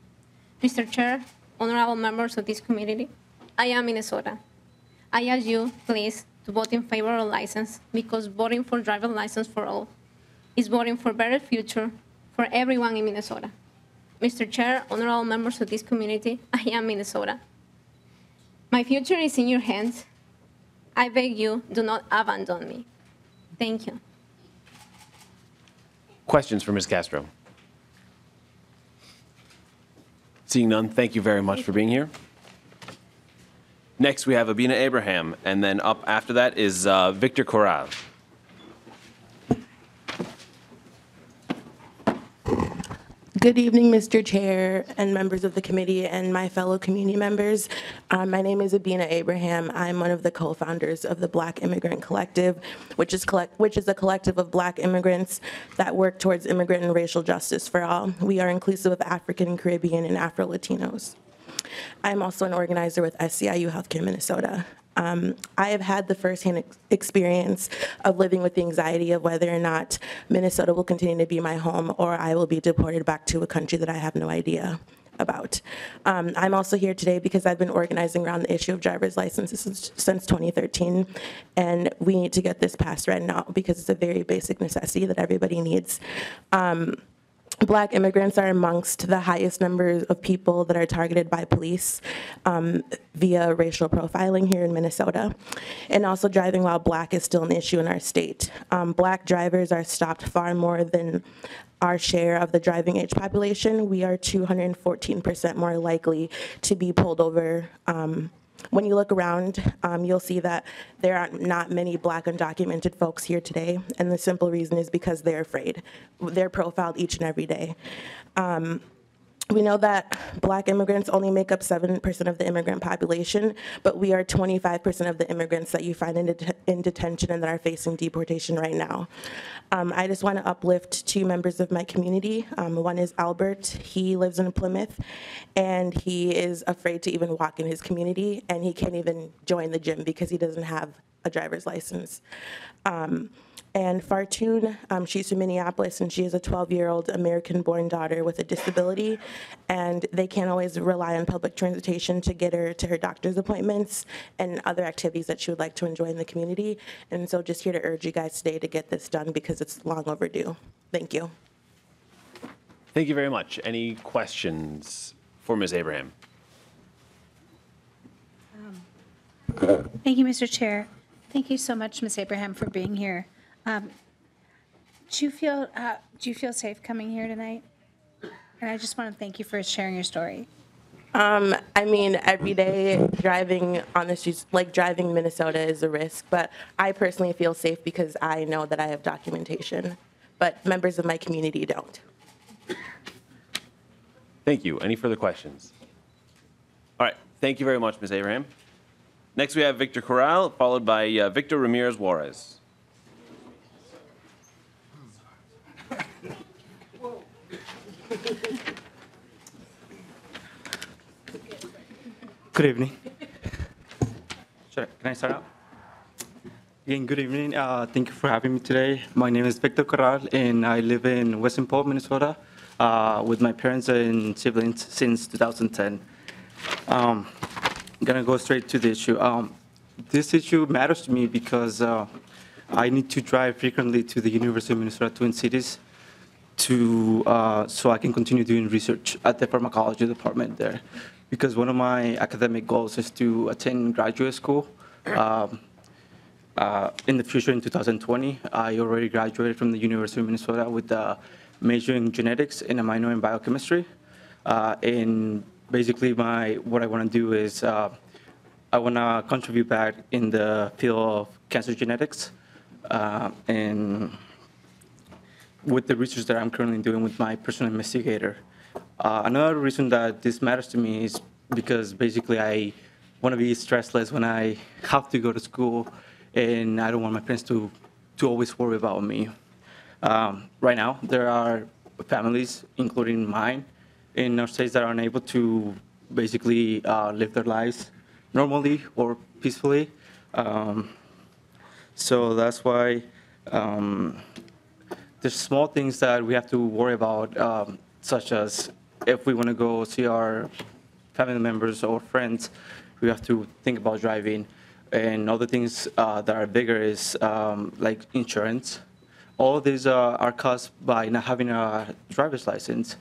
Mr. Chair, honorable members of this community, I am Minnesota. I ask you, please, to vote in favor of license because voting for driver's license for all is voting for a better future for everyone in Minnesota. Mr. Chair, honorable members of this community, I am Minnesota. My future is in your hands. I beg you, do not abandon me. Thank you. Questions for Ms. Castro? Seeing none, thank you very much for being here. Next, we have Abina Abraham, and then up after that is Victor Corral. Good evening, Mr. Chair and members of the committee and my fellow community members. My name is Abina Abraham. I'm one of the co-founders of the Black Immigrant Collective, which is a collective of Black immigrants that work towards immigrant and racial justice for all. We are inclusive of African, Caribbean, and Afro-Latinos. I'm also an organizer with SCIU Healthcare Minnesota. I have had the firsthand experience of living with the anxiety of whether or not Minnesota will continue to be my home or I will be deported back to a country that I have no idea about. I'm also here today because I've been organizing around the issue of driver's licenses since 2013, and we need to get this passed right now because it's a very basic necessity that everybody needs. Black immigrants are amongst the highest numbers of people that are targeted by police via racial profiling here in Minnesota. And also driving while black is still an issue in our state. Black drivers are stopped far more than our share of the driving age population. We are 214% more likely to be pulled over. When you look around, you'll see that there are not many Black undocumented folks here today, and the simple reason is because they're afraid. They're profiled each and every day. We know that Black immigrants only make up 7% of the immigrant population, but we are 25% of the immigrants that you find in detention and that are facing deportation right now. I just want to uplift two members of my community. One is Albert. He lives in Plymouth, and he is afraid to even walk in his community, and he can't even join the gym because he doesn't have a driver's license. And Fartune, she's from Minneapolis, and she is a 12-year-old American-born daughter with a disability, and they can't always rely on public transportation to get her to her doctor's appointments and other activities that she would like to enjoy in the community. And so just here to urge you guys today to get this done because it's long overdue. Thank you. Thank you very much. Any questions for Ms. Abraham? Thank you, Mr. Chair. Thank you so much, Ms. Abraham, for being here. Do you feel safe coming here tonight? And I just want to thank you for sharing your story. I mean, every day driving on the streets, like driving in Minnesota is a risk, but I personally feel safe because I know that I have documentation, but members of my community don't. Thank you. Any further questions? All right. Thank you very much, Ms. Abraham. Next, we have Victor Corral, followed by Victor Ramirez Juarez. Good evening. Can I start out? Again, good evening. Thank you for having me today. My name is Victor Corral, and I live in Western Pole, Minnesota, with my parents and siblings since 2010. I'm going to go straight to the issue. This issue matters to me because I need to drive frequently to the University of Minnesota Twin Cities so I can continue doing research at the pharmacology department there. Because one of my academic goals is to attend graduate school. In the future, in 2020, I already graduated from the University of Minnesota with a major in genetics and a minor in biochemistry. And basically, what I want to do is I want to contribute back in the field of cancer genetics and with the research that I'm currently doing with my personal investigator. Another reason that this matters to me is because basically I want to be stressless when I have to go to school, and I don't want my parents to always worry about me. Right now, there are families, including mine, in our states that are unable to basically live their lives normally or peacefully. So that's why there's small things that we have to worry about, such as if we want to go see our family members or friends, we have to think about driving. And other things that are bigger is like insurance. All of these are caused by not having a driver's license.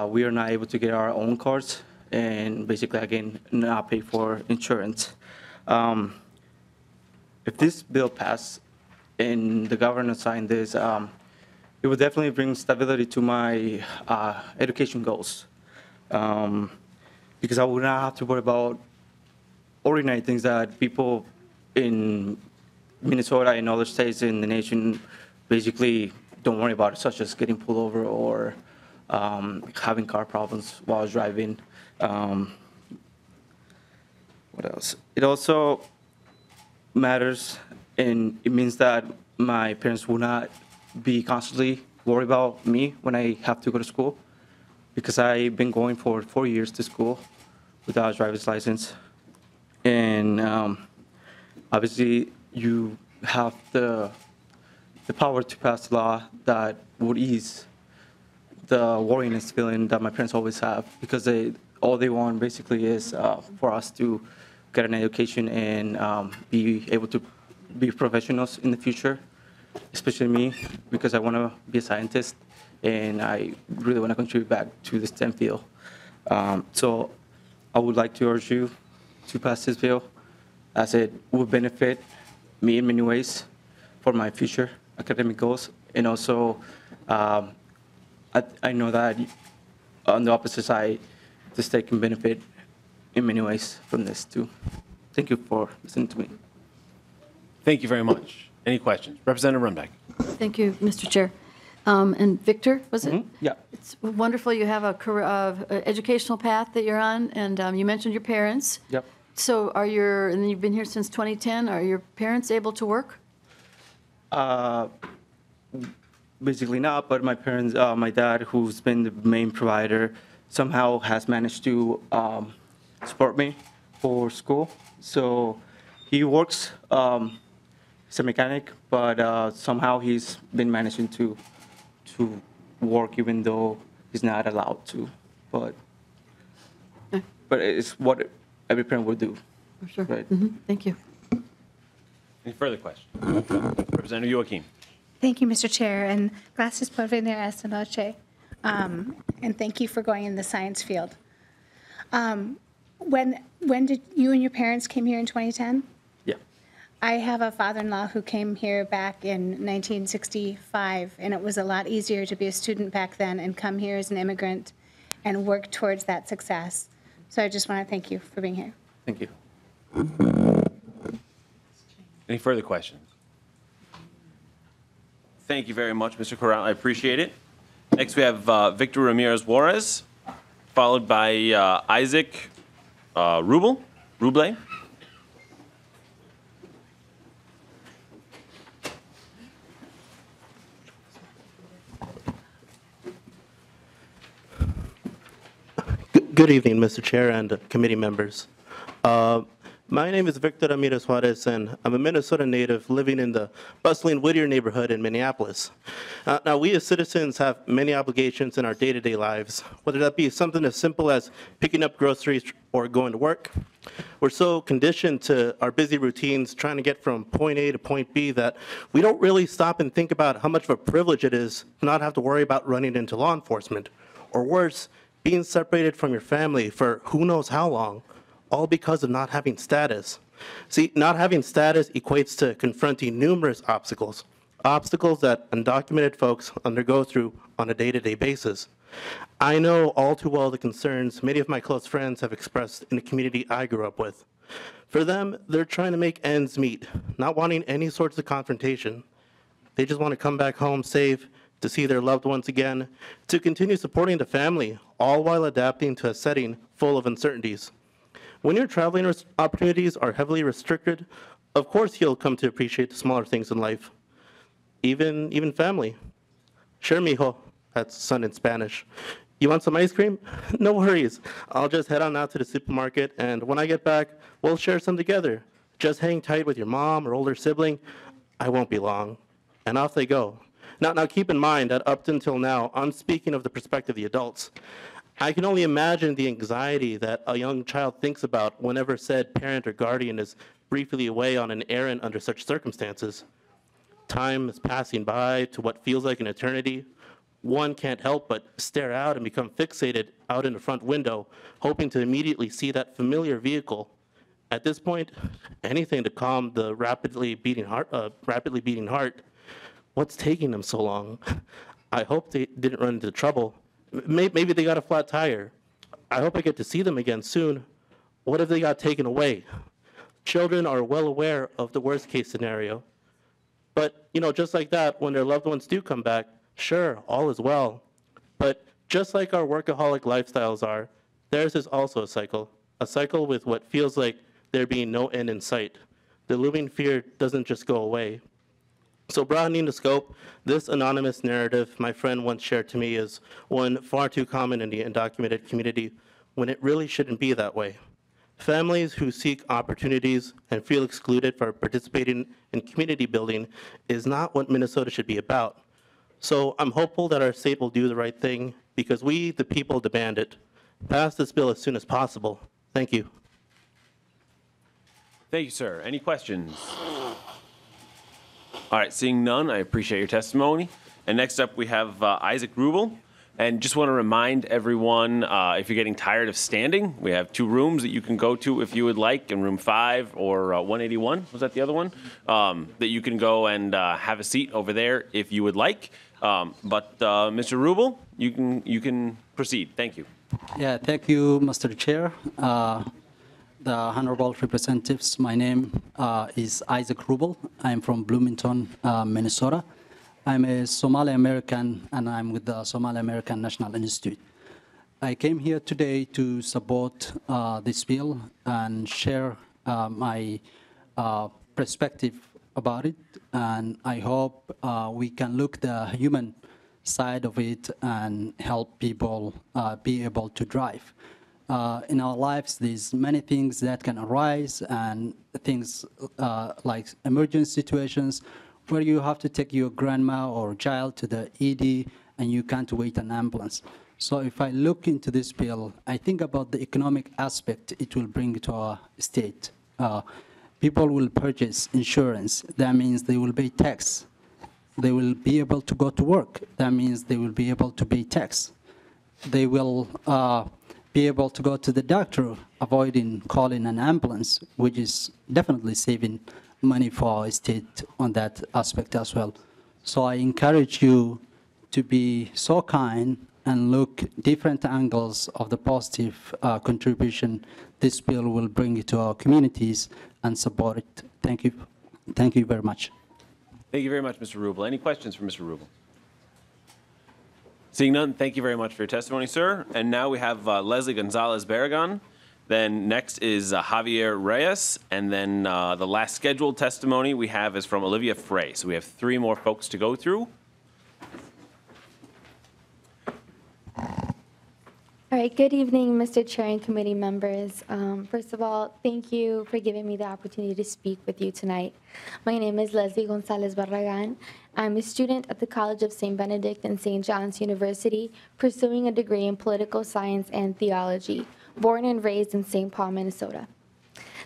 We are not able to get our own cars and basically, again, not pay for insurance. If this bill passed and the governor signed this, it would definitely bring stability to my education goals. Because I would not have to worry about ordinary things that people in Minnesota and other states in the nation basically don't worry about, such as getting pulled over or having car problems while driving. What else? It also matters, and it means that my parents will not be constantly worried about me when I have to go to school, because I've been going for 4 years to school without a driver's license. And obviously, you have the power to pass a law that would ease the worriness feeling that my parents always have, because all they want basically is for us to get an education and be able to be professionals in the future, especially me, because I want to be a scientist and I really want to contribute back to the STEM field. So I would like to urge you to pass this bill, as it will benefit me in many ways for my future academic goals. And also, I know that on the opposite side, the state can benefit in many ways from this too. Thank you for listening to me. Thank you very much. Any questions? Representative Runbeck. Thank you, Mr. Chair. And Victor, was it? Yeah. It's wonderful you have a career, educational path that you're on, and you mentioned your parents. Yep. So and you've been here since 2010, are your parents able to work? Basically not, but my parents, my dad, who's been the main provider, somehow has managed to support me for school. So he works, he's a mechanic, but somehow he's been managing to work even though he's not allowed to. But it's what every parent would do. For sure. Right. Thank you. Any further questions? Representative Joaquin. Thank you, Mr. Chair, and gracias por venir esta noche. And thank you for going in the science field. When did you and your parents came here in 2010? Yeah. I have a father-in-law who came here back in 1965, and it was a lot easier to be a student back then and come here as an immigrant and work towards that success. So I just want to thank you for being here. Thank you. Any further questions? Thank you very much, Mr. Corral. I appreciate it. Next, we have Victor Ramirez Juarez, followed by Isaac Ruble. Good evening, Mr. Chair and committee members. My name is Victor Ramirez Juarez, and I'm a Minnesota native living in the bustling Whittier neighborhood in Minneapolis. Now, we as citizens have many obligations in our day-to-day lives, whether that be something as simple as picking up groceries or going to work. We're so conditioned to our busy routines trying to get from point A to point B that we don't really stop and think about how much of a privilege it is to not have to worry about running into law enforcement, or worse, being separated from your family for who knows how long, all because of not having status. See, not having status equates to confronting numerous obstacles that undocumented folks undergo through on a day-to-day basis. I know all too well the concerns many of my close friends have expressed in the community I grew up with. For them, they're trying to make ends meet, not wanting any sorts of confrontation. They just want to come back home safe, to see their loved ones again, to continue supporting the family, all while adapting to a setting full of uncertainties. When your traveling opportunities are heavily restricted, of course you'll come to appreciate the smaller things in life, even family. Sure, mijo, that's son in Spanish. You want some ice cream? No worries. I'll just head on out to the supermarket, and when I get back, we'll share some together. Just hang tight with your mom or older sibling. I won't be long. And off they go. Now keep in mind that up until now, I'm speaking of the perspective of the adults. I can only imagine the anxiety that a young child thinks about whenever said parent or guardian is briefly away on an errand under such circumstances. Time is passing by to what feels like an eternity. One can't help but stare out and become fixated out in the front window, hoping to immediately see that familiar vehicle. At this point, anything to calm the rapidly beating heart. What's taking them so long? I hope they didn't run into trouble. Maybe they got a flat tire. I hope I get to see them again soon. What if they got taken away? Children are well aware of the worst case scenario. But, just like that, when their loved ones do come back, sure, all is well. But just like our workaholic lifestyles are, theirs is also a cycle with what feels like there being no end in sight. The looming fear doesn't just go away. So broadening the scope, this anonymous narrative my friend once shared to me is one far too common in the undocumented community when it really shouldn't be that way. Families who seek opportunities and feel excluded for participating in community building is not what Minnesota should be about. So I'm hopeful that our state will do the right thing because we, the people, demand it. Pass this bill as soon as possible. Thank you. Thank you, sir. Any questions? All right, seeing none, I appreciate your testimony. And next up, we have Isaac Ruble. And just want to remind everyone, if you're getting tired of standing, we have 2 rooms that you can go to if you would like, in room 5 or 181, was that the other one? That you can go and have a seat over there if you would like. But Mr. Ruble, you can proceed. Thank you. Yeah, thank you, Mr. Chair. The honorable representatives, my name is Isaac Ruble. I'm from Bloomington, Minnesota. I'm a Somali American, and I'm with the Somali American National Institute. I came here today to support this bill and share my perspective about it, and I hope we can look the human side of it and help people be able to drive. In our lives, there's many things that can arise, and things like emergency situations where you have to take your grandma or child to the ED and you can't wait an ambulance. So if I look into this bill, I think about the economic aspect it will bring to our state. People will purchase insurance. That means they will pay tax. They will be able to go to work. That means they will be able to pay tax. They will be able to go to the doctor, avoiding calling an ambulance, which is definitely saving money for our state on that aspect as well. So I encourage you to be so kind and look different angles of the positive contribution this bill will bring to our communities and support it. Thank you. Thank you very much. Thank you very much, Mr. Rubel. Any questions for Mr. Rubel? Seeing none, thank you very much for your testimony, sir. And now we have Leslie Gonzalez-Barragan. Then next is Javier Reyes. And then the last scheduled testimony we have is from Olivia Frey. So we have 3 more folks to go through. All right, good evening, Mr. Chair and committee members. First of all, thank you for giving me the opportunity to speak with you tonight. My name is Leslie Gonzalez Barragan. I'm a student at the College of St. Benedict and St. John's University, pursuing a degree in political science and theology, born and raised in St. Paul, Minnesota.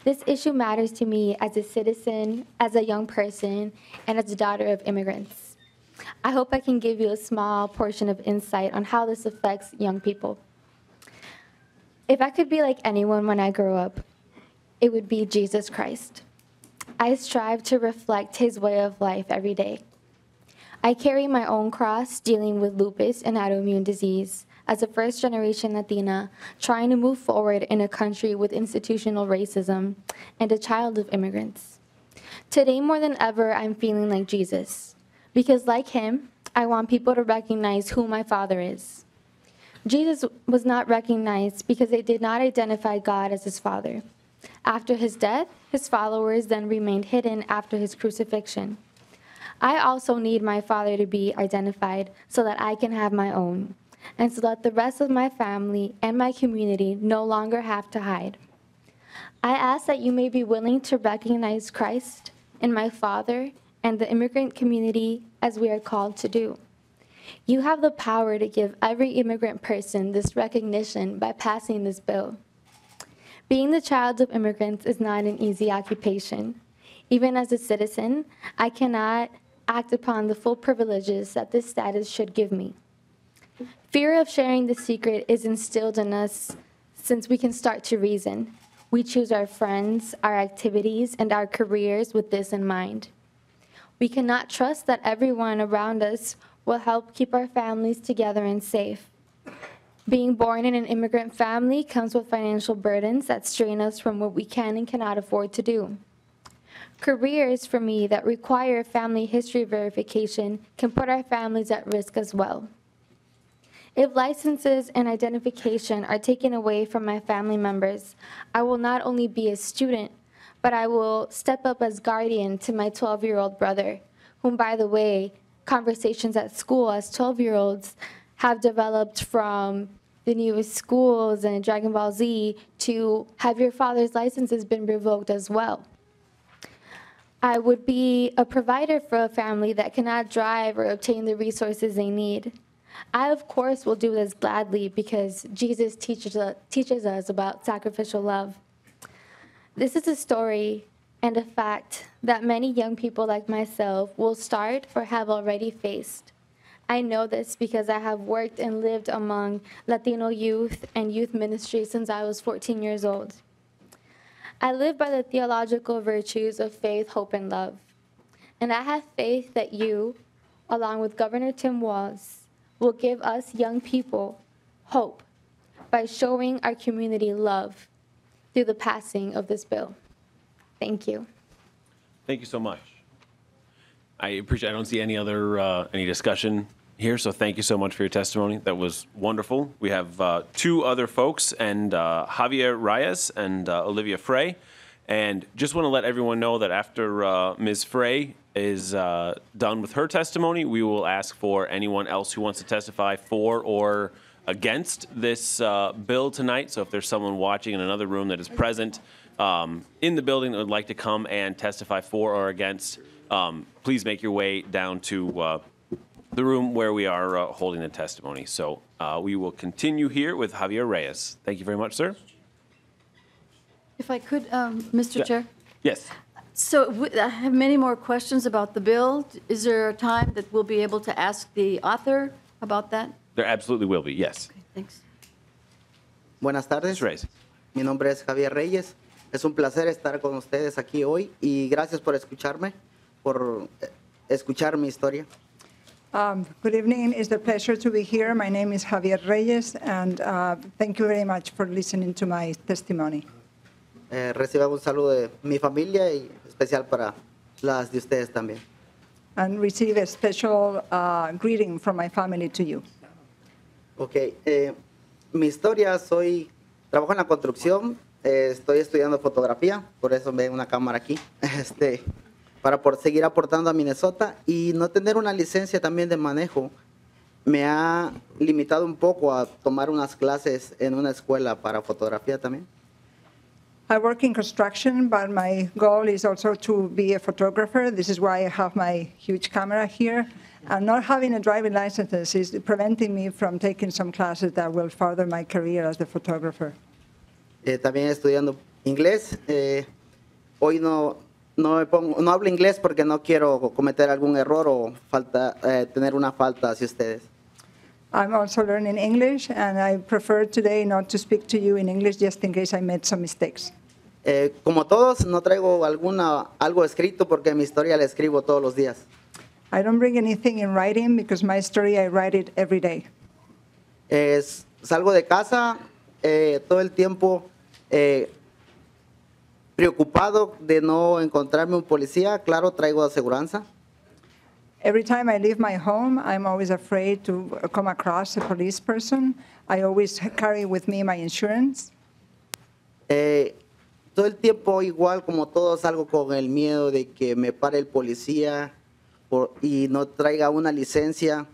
This issue matters to me as a citizen, as a young person, and as a daughter of immigrants. I hope I can give you a small portion of insight on how this affects young people. If I could be like anyone when I grow up, it would be Jesus Christ. I strive to reflect his way of life every day. I carry my own cross dealing with lupus and autoimmune disease as a first-generation Latina trying to move forward in a country with institutional racism and a child of immigrants. Today more than ever, I'm feeling like Jesus, because like him, I want people to recognize who my Father is. Jesus was not recognized because they did not identify God as his Father. After his death, his followers then remained hidden after his crucifixion. I also need my Father to be identified so that I can have my own, and so that the rest of my family and my community no longer have to hide. I ask that you may be willing to recognize Christ in my Father and the immigrant community as we are called to do. You have the power to give every immigrant person this recognition by passing this bill. Being the child of immigrants is not an easy occupation. Even as a citizen, I cannot act upon the full privileges that this status should give me. Fear of sharing the secret is instilled in us since we can start to reason. We choose our friends, our activities, and our careers with this in mind. We cannot trust that everyone around us will help keep our families together and safe. Being born in an immigrant family comes with financial burdens that strain us from what we can and cannot afford to do. Careers, for me, that require family history verification can put our families at risk as well. If licenses and identification are taken away from my family members, I will not only be a student, but I will step up as guardian to my 12-year-old brother, whom, by the way, conversations at school as 12-year-olds have developed from the newest schools and Dragon Ball Z to have your father's licenses been revoked as well. I would be a provider for a family that cannot drive or obtain the resources they need. I, of course, will do this gladly because Jesus teaches us about sacrificial love. This is a story and a fact that many young people like myself will start or have already faced. I know this because I have worked and lived among Latino youth and youth ministry since I was 14 years old. I live by the theological virtues of faith, hope, and love. And I have faith that you, along with Governor Tim Walz, will give us young people hope by showing our community love through the passing of this bill. Thank you. Thank you so much. I appreciate. I don't see any other any discussion here, so thank you so much for your testimony. That was wonderful. We have two other folks, and Javier Reyes and Olivia Frey. And just want to let everyone know that after Ms. Frey is done with her testimony, we will ask for anyone else who wants to testify for or against this bill tonight. So if there's someone watching in another room that is present in the building that would like to come and testify for or against, please make your way down to the room where we are holding the testimony. So we will continue here with Javier Reyes. Thank you very much, sir. If I could, Mr. Yeah. Chair? Yes. So I have many more questions about the bill. Is there a time that we'll be able to ask the author about that? There absolutely will be, yes. Thanks. Buenas tardes. Reyes. Mi nombre es Javier Reyes. Es un placer estar con ustedes aquí hoy y gracias por escucharme, por escuchar mi historia. Good evening. It's a pleasure to be here. My name is Javier Reyes, and thank you very much for listening to my testimony. Reciban un saludo de mi familia y especial para las de ustedes también. And receive a special greeting from my family to you. Okay. Mi historia, trabajo en la construcción, estoy estudiando fotografía, por eso ven una cámara aquí, para seguir aportando a Minnesota y no tener una licencia también de manejo me ha limitado un poco a tomar unas clases en una escuela para fotografía también. I work in construction, but my goal is also to be a photographer. This is why I have my huge camera here. And not having a driving license is preventing me from taking some classes that will further my career as a photographer. También estudiando inglés. Hoy no hablo inglés porque no quiero cometer algún error o tener una falta hacia ustedes. I'm also learning English, and I prefer today not to speak to you in English just in case I made some mistakes. Como todos, no traigo algo escrito porque mi historia la escribo todos los días. I don't bring anything in writing because my story, I write it every day. Salgo de casa todo el tiempo preocupado de no encontrarme un policía. Claro, traigo aseguranza. Every time I leave my home, I'm always afraid to come across a police person. I always carry with me my insurance. Todo el tiempo, igual como todos, salgo con el miedo de que me pare el policía y no traiga una licencia.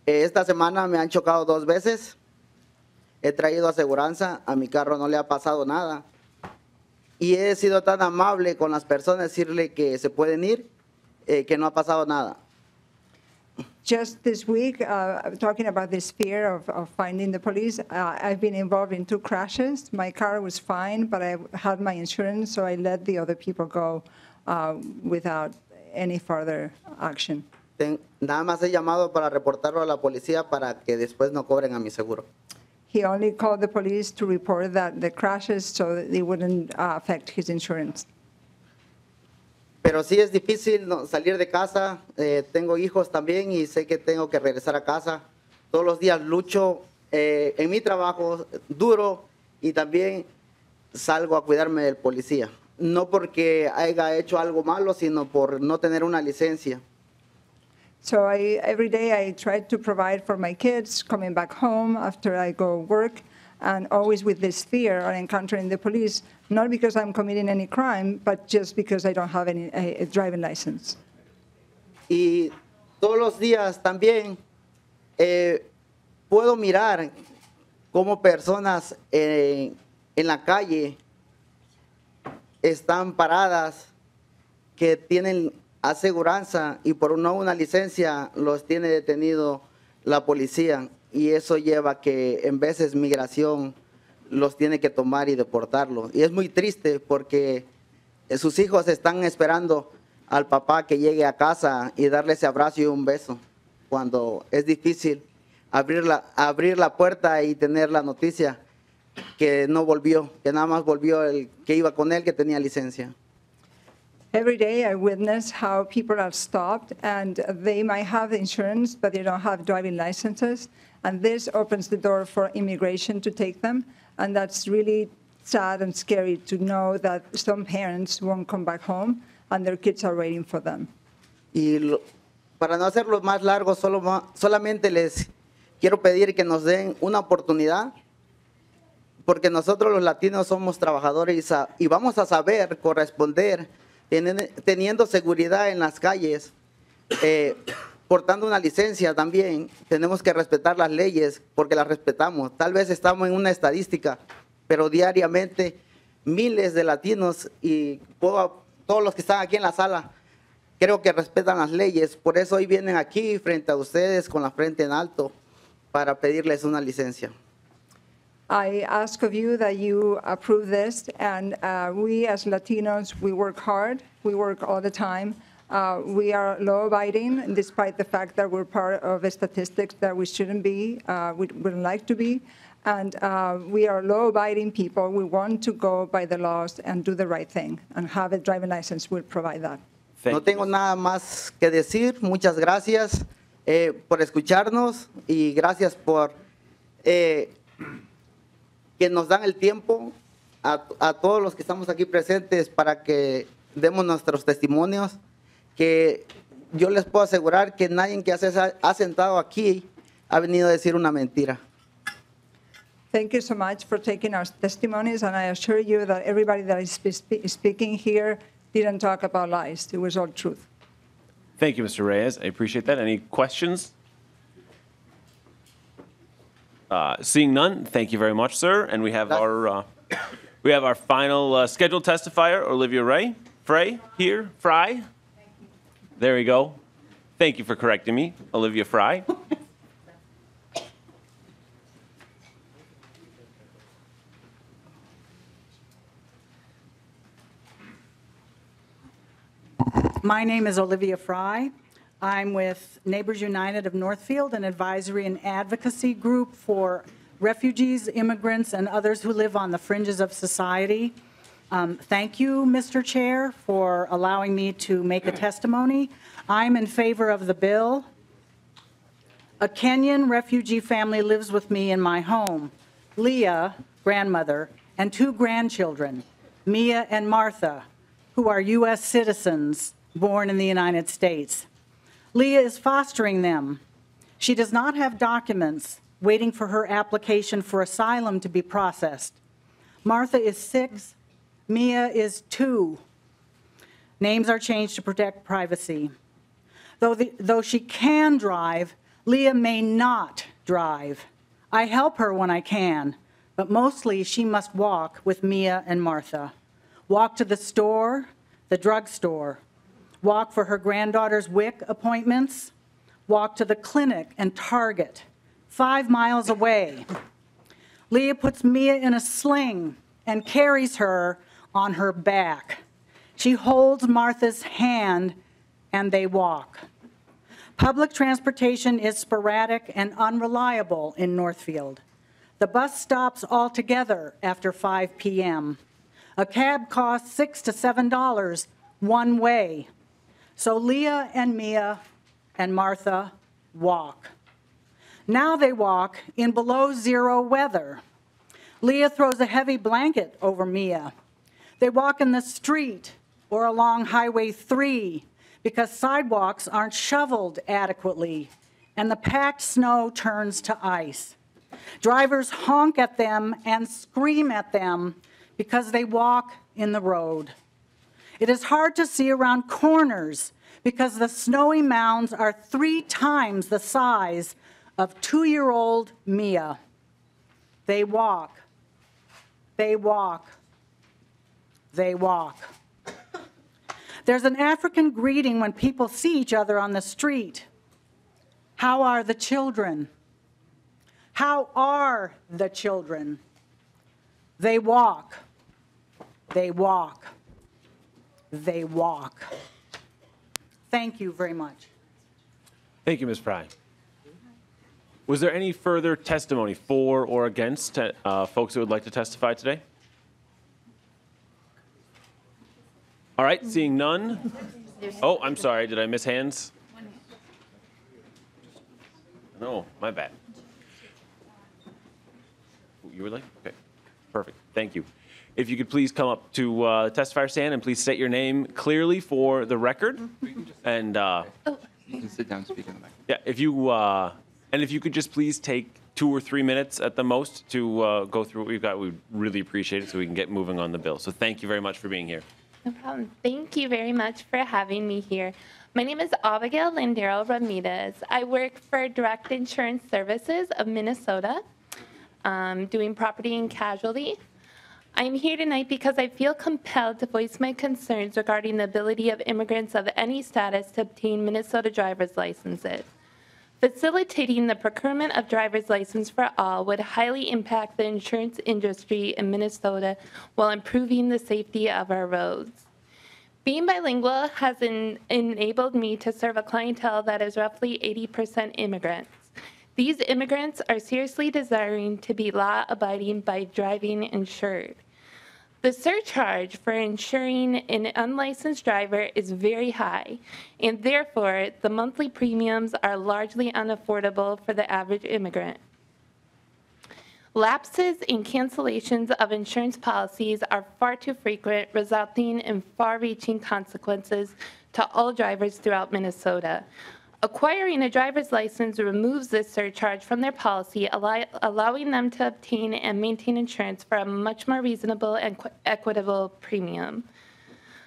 Esta semana me han chocado 2 veces. He traído aseguranza, a mi carro no le ha pasado nada. Y he sido tan amable con las personas, decirle que se pueden ir, que no ha pasado nada. Just this week, talking about this fear of finding the police, I've been involved in 2 crashes. My car was fine, but I had my insurance, so I let the other people go without any further action. Nada más he llamado para reportarlo a la policía para que después no cobren a mi seguro. He only called the police to report the crashes so that it wouldn't affect his insurance. Pero sí es difícil salir de casa. Tengo hijos también y sé que tengo que regresar a casa. Todos los días lucho en mi trabajo duro y también salgo a cuidarme del policía. No porque haya hecho algo malo, sino por no tener una licencia. So every day I try to provide for my kids coming back home after I go work, and always with this fear of encountering the police, not because I'm committing any crime, but just because I don't have a driving license. Y todos los días también puedo mirar cómo personas en la calle están paradas que tienen aseguranza y por no una licencia los tiene detenido la policía. Y eso lleva a que en veces migración los tiene que tomar y deportarlos. Y es muy triste porque sus hijos están esperando al papá que llegue a casa y darle ese abrazo y un beso, cuando es difícil abrir la puerta y tener la noticia que no volvió, que nada más volvió el que iba con él, que tenía licencia. Every day I witness how people are stopped and they might have insurance, but they don't have driving licenses. And this opens the door for immigration to take them. And that's really sad and scary to know that some parents won't come back home and their kids are waiting for them. Y para no hacerlo más largo, solamente les quiero pedir que nos den una oportunidad, porque nosotros los latinos somos trabajadores y vamos a saber corresponder teniendo seguridad en las calles, portando una licencia también. Tenemos que respetar las leyes porque las respetamos. Tal vez estamos en una estadística, pero diariamente miles de latinos y todos los que están aquí en la sala creo que respetan las leyes. Por eso hoy vienen aquí frente a ustedes con la frente en alto para pedirles una licencia. I ask of you that you approve this, and we as Latinos, we work hard, we work all the time. We are law-abiding, despite the fact that we're part of statistics that we shouldn't be, we wouldn't like to be. And we are law-abiding people. We want to go by the laws and do the right thing, and have a driving license will provide that. No tengo nada más que decir. Muchas gracias por escucharnos y gracias por que nos dan el tiempo a todos los que estamos aquí presentes para que demos nuestros testimonios, que yo les puedo asegurar que nadie que ha sentado aquí ha venido a decir una mentira. Thank you so much for taking our testimonies, and I assure you that everybody that is speaking here didn't talk about lies. It was all truth. Thank you, Mr. Reyes. I appreciate that. Any questions? Seeing none, thank you very much, sir. And we have our final scheduled testifier, Olivia Frey here. Fry. There we go. Thank you for correcting me, Olivia Fry. My name is Olivia Fry. I'm with Neighbors United of Northfield, an advisory and advocacy group for refugees, immigrants, and others who live on the fringes of society. Thank you, Mr. Chair, for allowing me to make a testimony. I'm in favor of the bill. A Kenyan refugee family lives with me in my home. Leah, grandmother, and 2 grandchildren, Mia and Martha, who are U.S. citizens born in the United States. Leah is fostering them. She does not have documents, waiting for her application for asylum to be processed. Martha is 6, Mia is 2. Names are changed to protect privacy. Though she can drive, Leah may not drive. I help her when I can, but mostly she must walk with Mia and Martha. Walk to the store, the drugstore, walk for her granddaughter's WIC appointments, walk to the clinic and Target, 5 miles away. Leah puts Mia in a sling and carries her on her back. She holds Martha's hand and they walk. Public transportation is sporadic and unreliable in Northfield. The bus stops altogether after 5 p.m. A cab costs $6 to $7 one way. So Leah and Mia and Martha walk. Now they walk in below zero weather. Leah throws a heavy blanket over Mia. They walk in the street or along Highway 3 because sidewalks aren't shoveled adequately and the packed snow turns to ice. Drivers honk at them and scream at them because they walk in the road. It is hard to see around corners because the snowy mounds are 3 times the size of 2-year-old Mia. They walk, they walk, they walk. There's an African greeting when people see each other on the street. How are the children? How are the children? They walk, they walk, they walk. Thank you very much. Thank you, Ms. Fry. Was there any further testimony for or against folks that would like to testify today? All right, seeing none. Oh, I'm sorry, did I miss hands? No, my bad. You would like? Okay, perfect, thank you. if you could please come up to the testifier stand and please state your name clearly for the record. And You can sit down and speak in the mic. yeah, if you could just please take 2 or 3 minutes at the most to go through what we've got, we'd really appreciate it so we can get moving on the bill. So thank you very much for being here. No problem. Thank you very much for having me here. My name is Abigail Lindero Ramirez. I work for Direct Insurance Services of Minnesota, doing property and casualty. I'm here tonight because I feel compelled to voice my concerns regarding the ability of immigrants of any status to obtain Minnesota driver's licenses. Facilitating the procurement of driver's license for all would highly impact the insurance industry in Minnesota while improving the safety of our roads. Being bilingual has enabled me to serve a clientele that is roughly 80% immigrants. These immigrants are seriously desiring to be law-abiding by driving insured. The surcharge for insuring an unlicensed driver is very high, and therefore the monthly premiums are largely unaffordable for the average immigrant. Lapses and cancellations of insurance policies are far too frequent, resulting in far-reaching consequences to all drivers throughout Minnesota. Acquiring a driver's license removes this surcharge from their policy, allowing them to obtain and maintain insurance for a much more reasonable and equitable premium.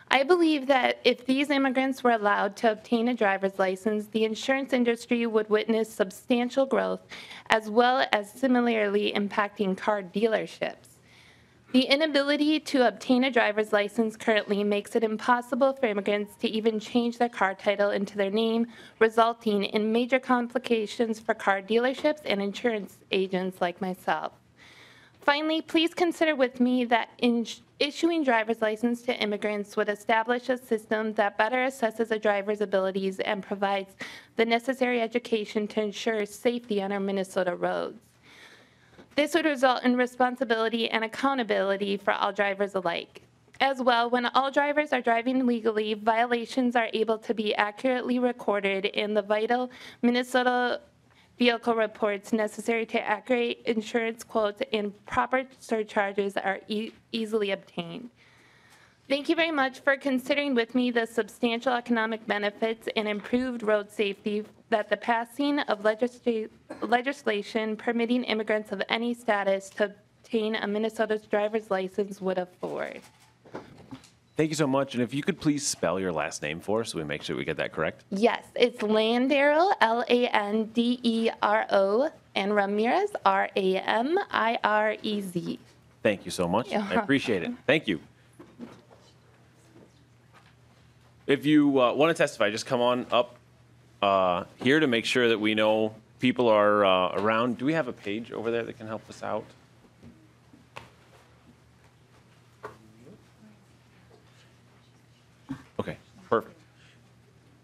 I believe that if these immigrants were allowed to obtain a driver's license, the insurance industry would witness substantial growth, as well as similarly impacting car dealerships. The inability to obtain a driver's license currently makes it impossible for immigrants to even change their car title into their name, resulting in major complications for car dealerships and insurance agents like myself. Finally, please consider with me that issuing driver's license to immigrants would establish a system that better assesses a driver's abilities and provides the necessary education to ensure safety on our Minnesota roads. This would result in responsibility and accountability for all drivers alike. As well, when all drivers are driving legally, violations are able to be accurately recorded in the vital Minnesota vehicle reports necessary to accurate insurance quotes, and proper surcharges are easily obtained. Thank you very much for considering with me the substantial economic benefits and improved road safety that the passing of legislation permitting immigrants of any status to obtain a Minnesota's driver's license would afford. Thank you so much. And if you could please spell your last name for us so we make sure we get that correct. Yes, it's Landero, Landero, and Ramirez, Ramirez. Thank you so much. I appreciate it. Thank you. If you want to testify, just come on up here to make sure that we know people are around. Do we have a page over there that can help us out? Okay, perfect.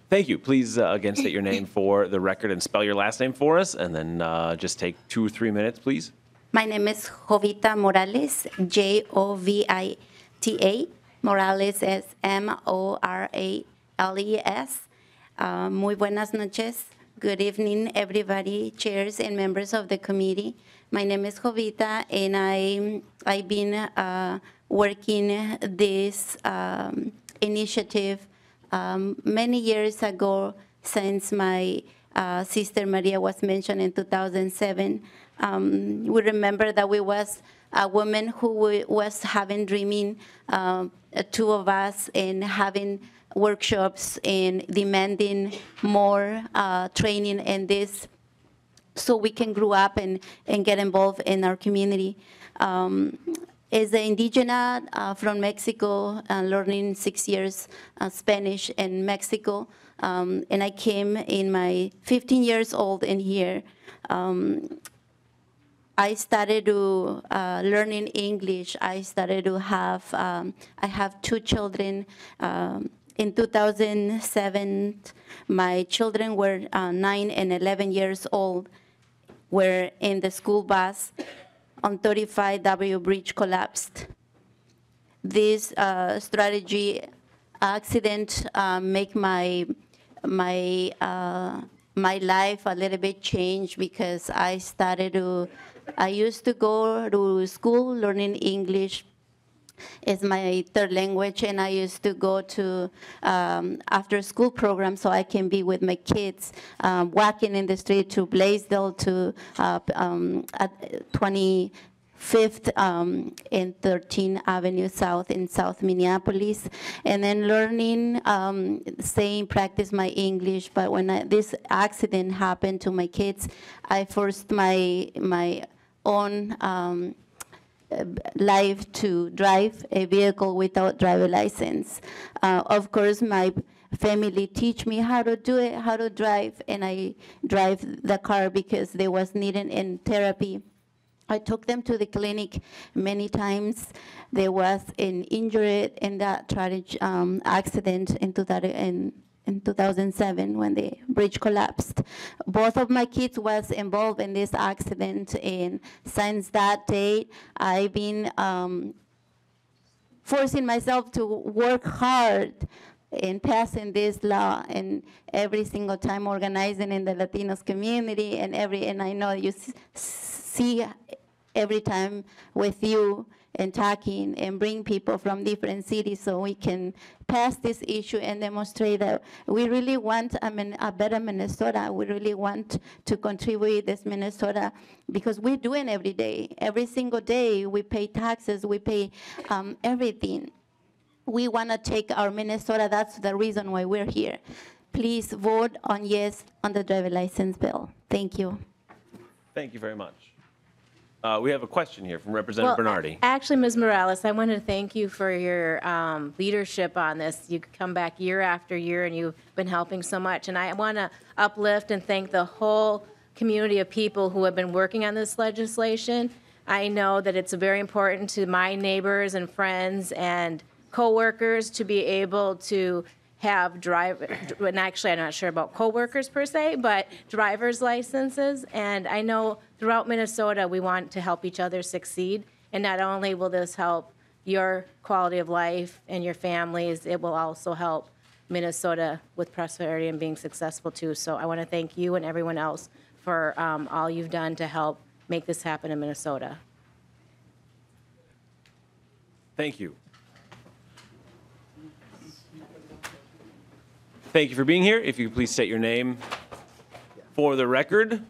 Thank you. Please, again, state your name for the record and spell your last name for us, and then just take 2 or 3 minutes, please. My name is Jovita Morales, Jovita. Morales es Morales. Muy buenas noches. Good evening, everybody, chairs and members of the committee. My name is Jovita, and I've been working this initiative many years ago, since my sister Maria was mentioned in 2007. We remember that we was a woman who was having dreaming, 2 of us, and having workshops and demanding more training in this, so we can grow up and get involved in our community. As an indigena from Mexico, learning 6 years Spanish in Mexico, and I came in my 15 years old in here. I started to learning English. I started to have, I have 2 children. In 2007, my children were 9 and 11 years old, were in the school bus on 35W bridge collapsed. This strategy accident make my life a little bit change, because I used to go to school learning English, is my third language, and I used to go to after-school programs so I can be with my kids, walking in the street to Blaisdell to at 25th and 13th Avenue South in South Minneapolis, and then learning, saying, practice my English. But when this accident happened to my kids, I forced my own life to drive a vehicle without driver license. Of course, my family teach me how to do it, how to drive, and I drive the car because they was needed in therapy. I took them to the clinic many times. There was an injury in that tragic accident in 2007 when the bridge collapsed. Both of my kids was involved in this accident, and since that day, I've been forcing myself to work hard in passing this law, and every single time organizing in the Latinos community, and I know you see every time with you and talking and bring people from different cities so we can pass this issue and demonstrate that we really want a better Minnesota. We really want to contribute this Minnesota because we're doing every day. Every single day we pay taxes, we pay everything. We want to take our Minnesota. That's the reason why we're here. Please vote on yes on the driver license bill. Thank you. Thank you very much. We have a question here from Representative Bernardi. Actually, Ms. Morales, I wanted to thank you for your leadership on this. You come back year after year, and you've been helping so much. And I want to uplift and thank the whole community of people who have been working on this legislation. I know that it's very important to my neighbors and friends and coworkers to be able to have and actually I'm not sure about coworkers per se, but driver's licenses. And I know throughout Minnesota we want to help each other succeed. And not only will this help your quality of life and your families, it will also help Minnesota with prosperity and being successful too. So I want to thank you and everyone else for all you've done to help make this happen in Minnesota. Thank you. Thank you for being here. If you could please state your name for the record.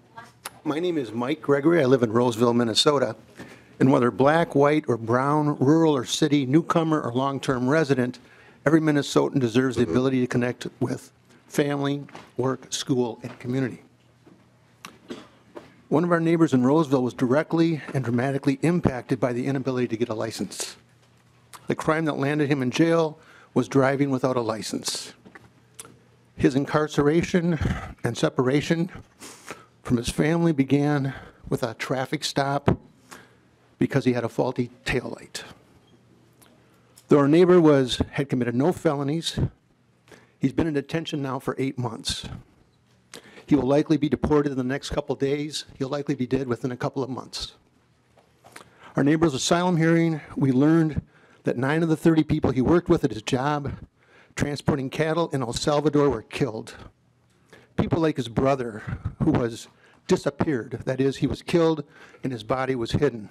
My name is Mike Gregory. I live in Roseville, Minnesota. And whether black, white, or brown, rural or city, newcomer or long-term resident, every Minnesotan deserves the ability to connect with family, work, school, and community. One of our neighbors in Roseville was directly and dramatically impacted by the inability to get a license. The crime that landed him in jail was driving without a license. His incarceration and separation from his family began with a traffic stop because he had a faulty taillight. Though our neighbor had committed no felonies, he's been in detention now for 8 months. He will likely be deported in the next couple days. He'll likely be dead within a couple of months. Our neighbor's asylum hearing, we learned that 9 of the 30 people he worked with at his job transporting cattle in El Salvador were killed. People like his brother, who was disappeared. That is, he was killed and his body was hidden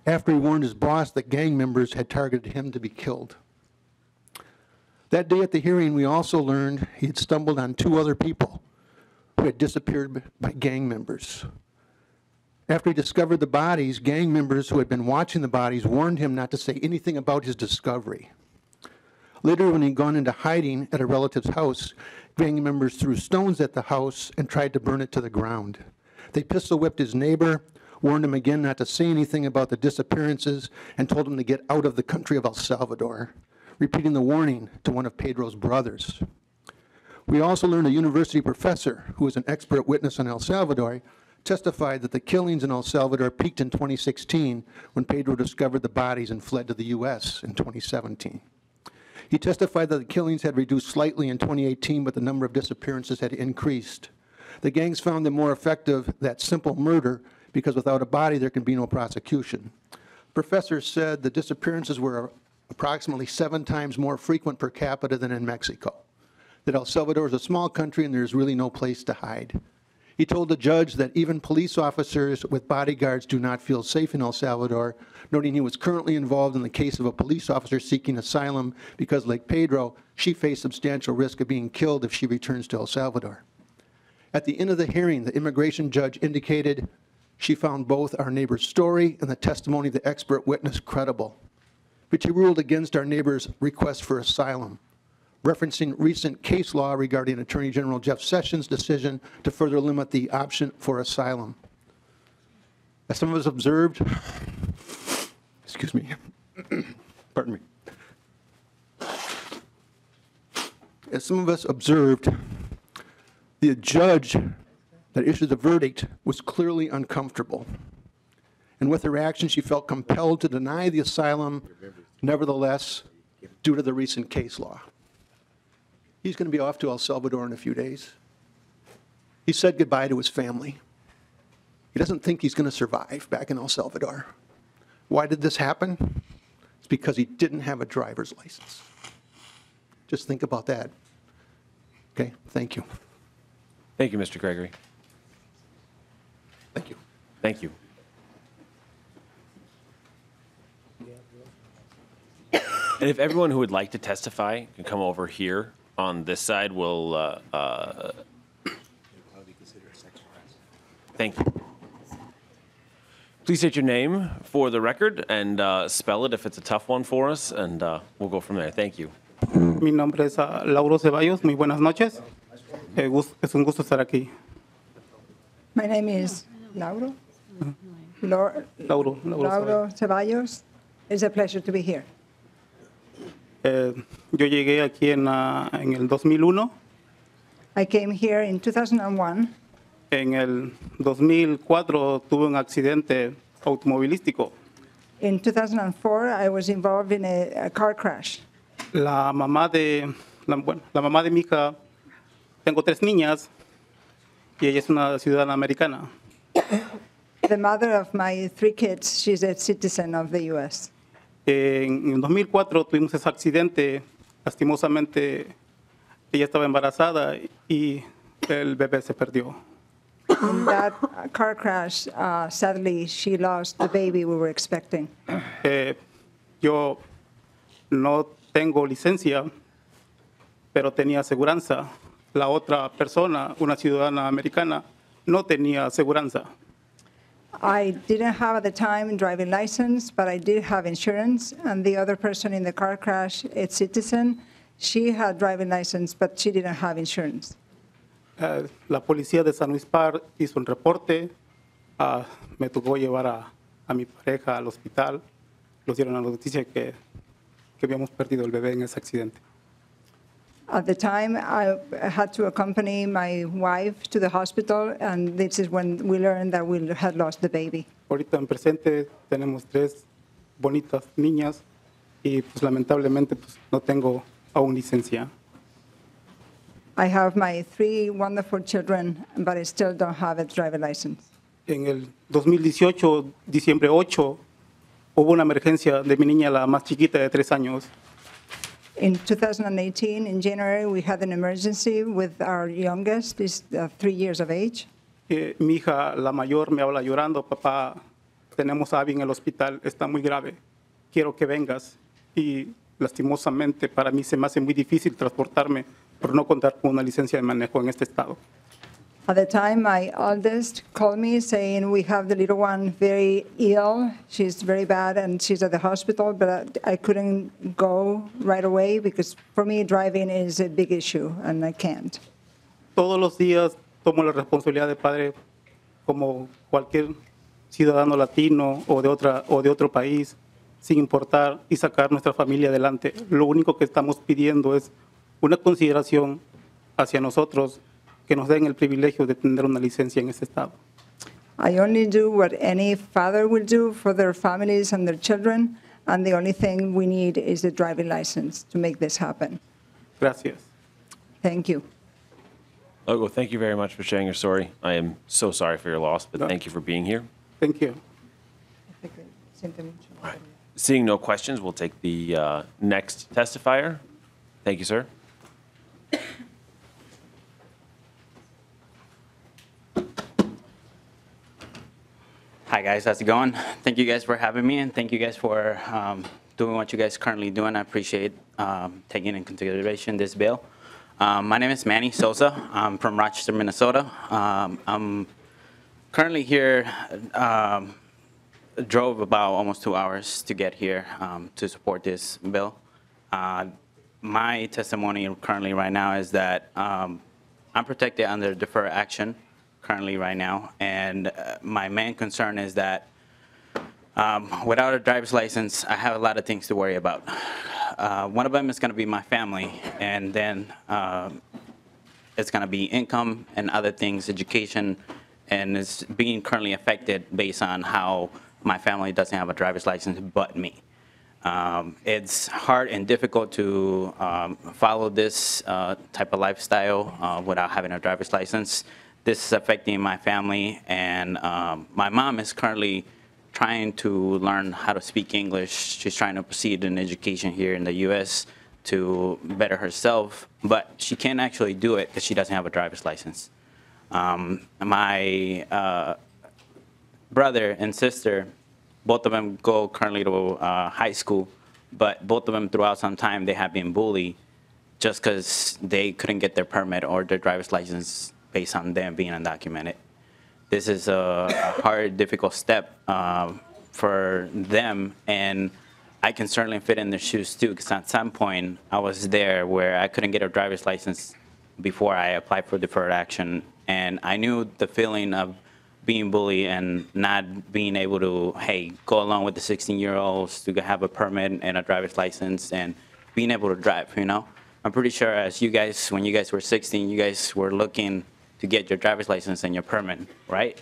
after he warned his boss that gang members had targeted him to be killed. That day at the hearing, we also learned he had stumbled on 2 other people who had disappeared by gang members. After he discovered the bodies, gang members who had been watching the bodies warned him not to say anything about his discovery. Later, when he'd gone into hiding at a relative's house, gang members threw stones at the house and tried to burn it to the ground. They pistol whipped his neighbor, warned him again not to say anything about the disappearances, and told him to get out of the country of El Salvador, repeating the warning to one of Pedro's brothers. We also learned a university professor, who was an expert witness in El Salvador, testified that the killings in El Salvador peaked in 2016 when Pedro discovered the bodies and fled to the U.S. in 2017. He testified that the killings had reduced slightly in 2018, but the number of disappearances had increased. The gangs found them more effective that simple murder because without a body there can be no prosecution. Professors said the disappearances were approximately 7 times more frequent per capita than in Mexico. That El Salvador is a small country and there's really no place to hide. He told the judge that even police officers with bodyguards do not feel safe in El Salvador, noting he was currently involved in the case of a police officer seeking asylum because, like Pedro, she faced substantial risk of being killed if she returns to El Salvador. At the end of the hearing, the immigration judge indicated she found both our neighbor's story and the testimony of the expert witness credible, but she ruled against our neighbor's request for asylum, referencing recent case law regarding Attorney General Jeff Sessions' decision to further limit the option for asylum. As some of us observed, excuse me, pardon me. As some of us observed, the judge that issued the verdict was clearly uncomfortable. And with her action, she felt compelled to deny the asylum, nevertheless, due to the recent case law. He's going to be off to El Salvador in a few days. He said goodbye to his family. He doesn't think he's going to survive back in El Salvador. Why did this happen? It's because he didn't have a driver's license. Just think about that. Okay, thank you. Thank you, Mr. Gregory. Thank you. Thank you. And if everyone who would like to testify can come over here on this side, we'll, thank you. Please state your name for the record and spell it if it's a tough one for us, and we'll go from there. Thank you. Mi nombre es Lauro Ceballos. Muy buenas noches. Es un gusto estar aquí. My name is Lauro. Lauro Ceballos. It's a pleasure to be here. Yo llegué aquí en el 2001. I came here in 2001. En el 2004 tuve un accidente automovilístico. In 2004, I was involved in a car crash. La mamá de mi hija, tengo 3 niñas y ella es una ciudadana americana. The mother of my 3 kids, she's a citizen of the U.S. En el 2004 tuvimos ese accidente. Lastimosamente, ella estaba embarazada y el bebé se perdió. In that car crash, sadly, she lost the baby we were expecting. Yo no tengo licencia, pero tenía aseguranza. La otra persona, una ciudadana americana, no tenía aseguranza. I didn't have at the time driving license, but I did have insurance. And the other person in the car crash, a citizen, she had driving license, but she didn't have insurance. La policía de San Luis Par hizo un reporte. Me tocó llevar a mi pareja al hospital. Nos dieron la noticia que habíamos perdido el bebé en ese accidente. At the time, I had to accompany my wife to the hospital, and this is when we learned that we had lost the baby. Ahorita en presente tenemos 3 bonitas niñas y pues lamentablemente pues, no tengo aún licencia. I have my 3 wonderful children, but I still don't have a driver license. En el 2018, diciembre 8, hubo una emergencia de mi niña, la más chiquita de 3 años. In 2018, in January, we had an emergency with our youngest, is 3 years of age. Mi hija, la mayor, me habla llorando, papá, tenemos a Abby en el hospital, está muy grave, quiero que vengas. Y lastimosamente para mí se me hace muy difícil transportarme por no contar con una licencia de manejo en este estado. At the time, my oldest called me saying, we have the little one very ill. She's very bad and she's at the hospital, but I couldn't go right away because for me, driving is a big issue and I can't. Todos los días tomo la responsabilidad de padre como cualquier ciudadano latino o de otro país, sin importar y sacar nuestra familia adelante. Lo único que estamos pidiendo es una consideración hacia nosotros, que nos den el privilegio de tener una licencia en este estado. I only do what any father will do for their families and their children, and the only thing we need is a driving license to make this happen. Gracias. Thank you. Logo, thank you very much for sharing your story. I am so sorry for your loss, but thank you for being here. Thank you. Seeing no questions, we'll take the next testifier. Thank you, sir. Hi guys, how's it going? Thank you guys for having me, and thank you guys for doing what you guys currently doing. I appreciate taking in consideration this bill. My name is Manny Sosa. I'm from Rochester, Minnesota. I'm currently here, drove about almost 2 hours to get here to support this bill. My testimony currently right now is that I'm protected under deferred action currently right now, and my main concern is that without a driver's license, I have a lot of things to worry about. One of them is going to be my family, and then it's going to be income and other things, education, and it's being currently affected based on how my family doesn't have a driver's license but me. It's hard and difficult to follow this type of lifestyle without having a driver's license. This is affecting my family, and my mom is currently trying to learn how to speak English. She's trying to proceed in education here in the U.S. to better herself, but she can't actually do it because she doesn't have a driver's license. My brother and sister, both of them go currently to high school, but both of them throughout some time they have been bullied just because they couldn't get their permit or their driver's license based on them being undocumented. This is a hard, difficult step for them, and I can certainly fit in their shoes too, because at some point I was there where I couldn't get a driver's license before I applied for deferred action, and I knew the feeling of being bullied and not being able to, hey, go along with the 16-year-olds to have a permit and a driver's license and being able to drive, you know? I'm pretty sure as you guys, when you guys were 16, you guys were looking to get your driver's license and your permit, right?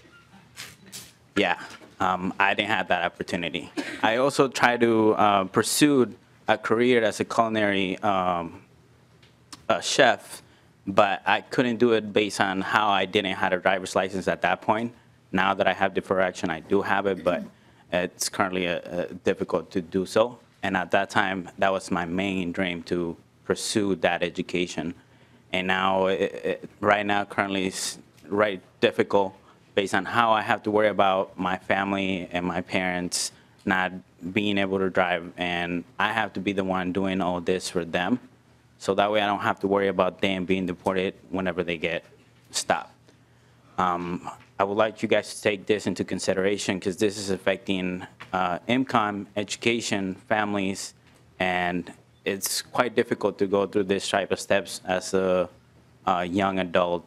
Yeah, I didn't have that opportunity. I also tried to pursue a career as a culinary chef, but I couldn't do it based on how I didn't have a driver's license at that point. Now that I have deferred action, I do have it, but it's currently difficult to do so. And at that time, that was my main dream, to pursue that education. And now, right now, currently, it's difficult based on how I have to worry about my family and my parents not being able to drive, and I have to be the one doing all this for them. So that way I don't have to worry about them being deported whenever they get stopped. I would like you guys to take this into consideration, because this is affecting income, education, families, and it's quite difficult to go through this type of steps as a young adult.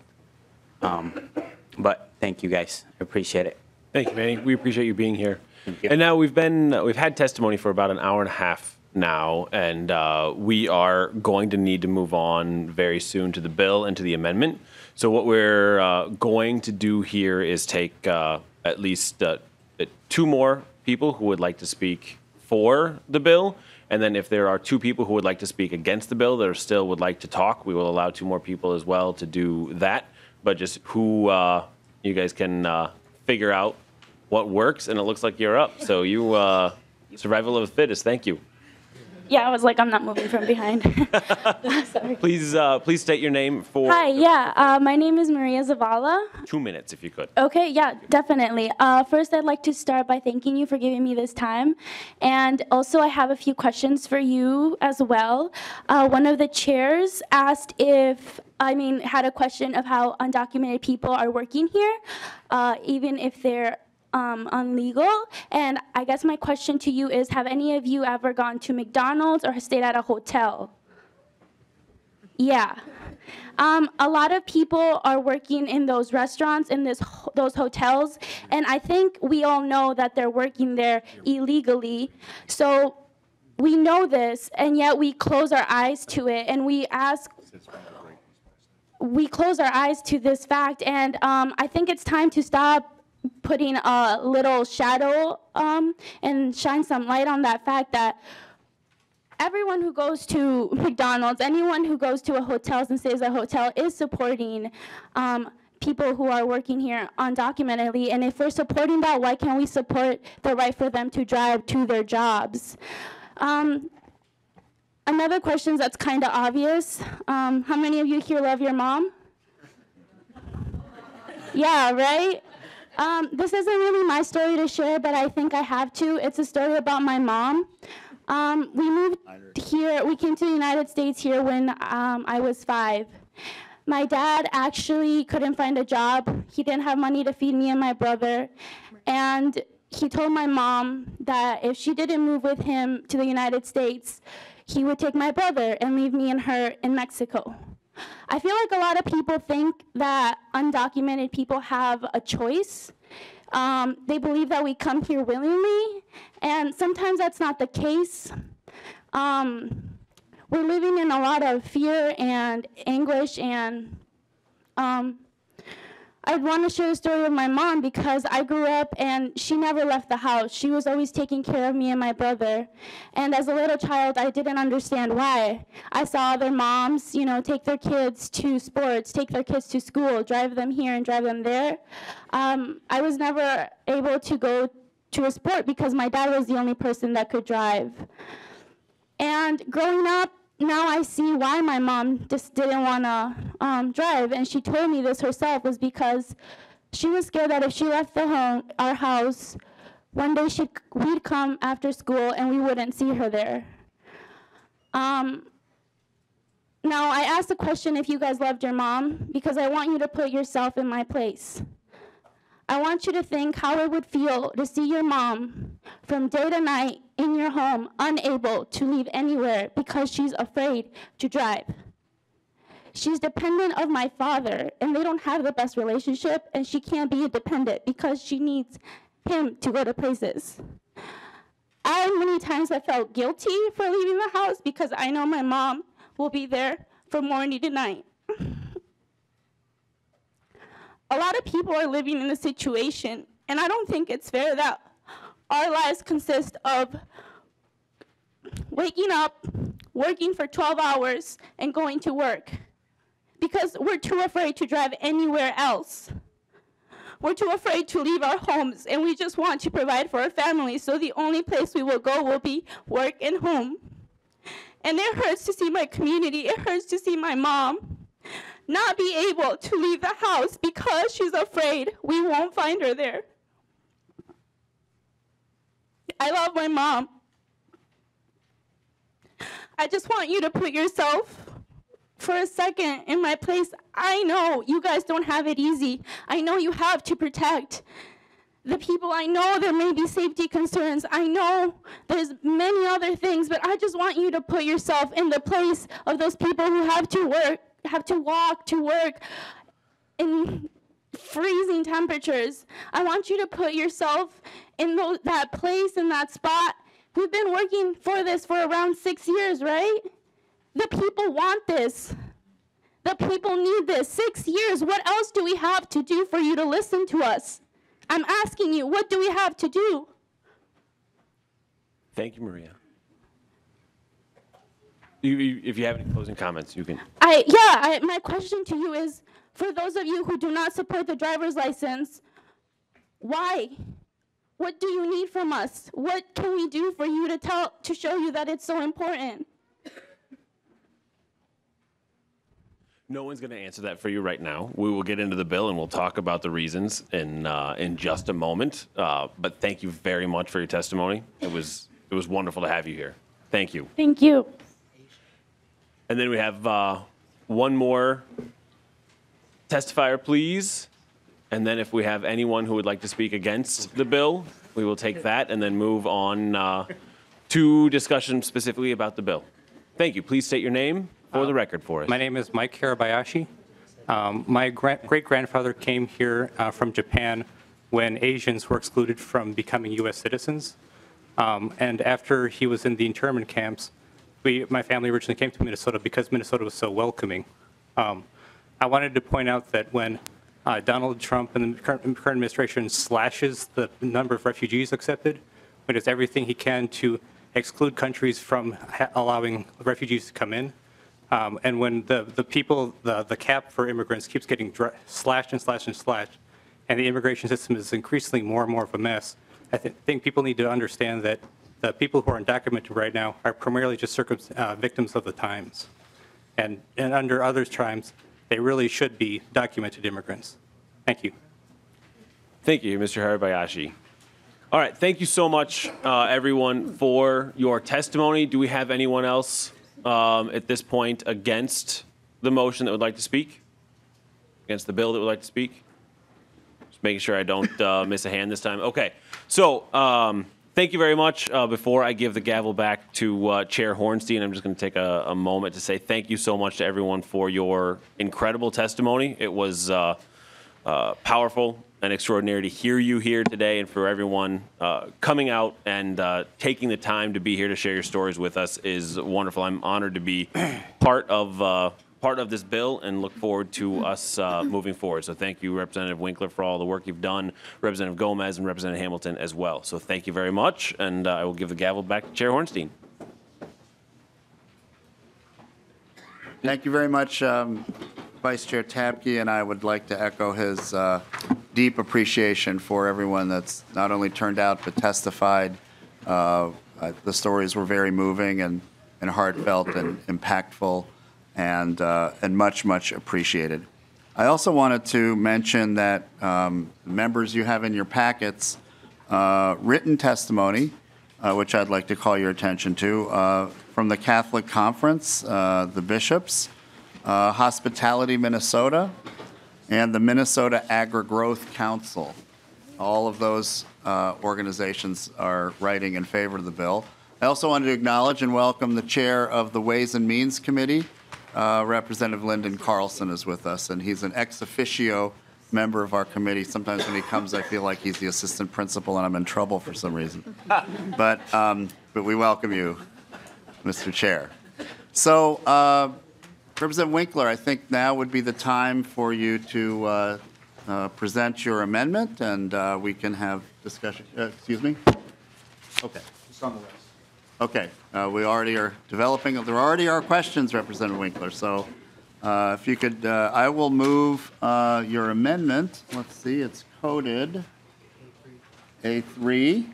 But thank you guys, I appreciate it. Thank you, Manny. We appreciate you being here. And now we've had testimony for about an hour and a half now, and we are going to need to move on very soon to the bill and to the amendment. So what we're going to do here is take at least 2 more people who would like to speak for the bill. And then if there are 2 people who would like to speak against the bill that still would like to talk, we will allow 2 more people as well to do that. But just who you guys can figure out what works, and it looks like you're up. So you, survival of the fittest, thank you. Yeah, I was like, I'm not moving from behind. Sorry. Please state your name for. Hi, yeah, my name is Maria Zavala. 2 minutes, if you could. Okay, yeah, definitely. First, I'd like to start by thanking you for giving me this time. And also, I have a few questions for you as well. One of the chairs asked had a question of how undocumented people are working here, even if they're unlegal. And I guess my question to you is, have any of you ever gone to McDonald's or stayed at a hotel? Yeah. A lot of people are working in those restaurants, in those hotels, and I think we all know that they're working there illegally. So we know this, and yet we close our eyes to it, and we close our eyes to this fact, and I think it's time to stop putting a little shadow and shine some light on that fact that everyone who goes to McDonald's, anyone who goes to a hotel and stays at a hotel is supporting people who are working here undocumentedly. And if we're supporting that, why can't we support the right for them to drive to their jobs? Another question that's kind of obvious, how many of you here love your mom? Yeah, right? This isn't really my story to share, but I think I have to. It's a story about my mom. We moved here, we came to the United States here when I was 5. My dad actually couldn't find a job. He didn't have money to feed me and my brother. And he told my mom that if she didn't move with him to the United States, he would take my brother and leave me and her in Mexico. I feel like a lot of people think that undocumented people have a choice. They believe that we come here willingly, and sometimes that's not the case. We're living in a lot of fear and anguish, and I want to share the story of my mom because I grew up and she never left the house. She was always taking care of me and my brother. And as a little child, I didn't understand why. I saw other moms, you know, take their kids to sports, take their kids to school, drive them here and drive them there. I was never able to go to a sport because my dad was the only person that could drive. And growing up, now I see why my mom just didn't want to drive, and she told me this herself was because she was scared that if she left our house, one day we'd come after school and we wouldn't see her there. Now I asked the question if you guys loved your mom because I want you to put yourself in my place. I want you to think how it would feel to see your mom from day to night in your home, unable to leave anywhere because she's afraid to drive. She's dependent of my father, and they don't have the best relationship, and she can't be independent because she needs him to go to places. Many times I felt guilty for leaving the house because I know my mom will be there from morning to night. A lot of people are living in this situation, and I don't think it's fair that our lives consist of waking up, working for 12 hours, and going to work because we're too afraid to drive anywhere else. We're too afraid to leave our homes, and we just want to provide for our families, so the only place we will go will be work and home. And it hurts to see my community. It hurts to see my mom not be able to leave the house because she's afraid we won't find her there. I love my mom. I just want you to put yourself for a second in my place. I know you guys don't have it easy. I know you have to protect the people. I know there may be safety concerns. I know there's many other things, but I just want you to put yourself in the place of those people who have to work, have to walk to work in freezing temperatures. I want you to put yourself in that place, in that spot. We've been working for this for around 6 years, right? The people want this. The people need this. 6 years, what else do we have to do for you to listen to us? I'm asking you, what do we have to do? Thank you, Maria. If you have any closing comments, you can. My question to you is, for those of you who do not support the driver's license, why? What do you need from us? What can we do for you to show you that it's so important? No one's going to answer that for you right now. We will get into the bill and we'll talk about the reasons in just a moment. But thank you very much for your testimony. It was wonderful to have you here. Thank you. Thank you. And then we have one more testifier, please. And then if we have anyone who would like to speak against the bill, we will take that and then move on to discussion specifically about the bill. Thank you. Please state your name for the record for us. My name is Mike Hirabayashi. My great-grandfather came here from Japan when Asians were excluded from becoming U.S. citizens. And after he was in the internment camps, my family originally came to Minnesota because Minnesota was so welcoming. I wanted to point out that when Donald Trump and the current administration slashes the number of refugees accepted, he does everything he can to exclude countries from allowing refugees to come in. And when the cap for immigrants keeps getting slashed and slashed and slashed, and the immigration system is increasingly more and more of a mess, I think people need to understand that the people who are undocumented right now are primarily just victims of the times. And under other times, they really should be documented immigrants. Thank you. Thank you, Mr. Hirabayashi. All right, thank you so much, everyone, for your testimony. Do we have anyone else at this point against the motion that would like to speak? Against the bill that would like to speak? Just making sure I don't miss a hand this time. Okay, so thank you very much. Before I give the gavel back to Chair Hornstein, I'm just going to take a moment to say thank you so much to everyone for your incredible testimony. It was powerful and extraordinary to hear you here today, and for everyone coming out and taking the time to be here to share your stories with us is wonderful. I'm honored to be part of this bill and look forward to us moving forward. So thank you, Representative Winkler, for all the work you've done, Representative Gomez and Representative Hamilton as well. So thank you very much, and I will give the gavel back to Chair Hornstein. Thank you very much, Vice Chair Tabke, and I would like to echo his deep appreciation for everyone that's not only turned out but testified. The stories were very moving and heartfelt and impactful, and much appreciated. I also wanted to mention that members, you have in your packets written testimony, which I'd like to call your attention to, from the Catholic Conference, the bishops, Hospitality Minnesota, and the Minnesota Agri-Growth Council. All of those organizations are writing in favor of the bill. I also wanted to acknowledge and welcome the chair of the Ways and Means Committee. Representative Lyndon Carlson is with us, and he's an ex officio member of our committee. Sometimes when he comes, I feel like he's the assistant principal and I'm in trouble for some reason. But we welcome you, Mr. Chair. So, Representative Winkler, I think now would be the time for you to present your amendment, and we can have discussion. Excuse me? Okay. It's on the list. Okay. We already are developing. There already are questions, Representative Winkler. So if you could, I will move your amendment. Let's see. It's coded A3.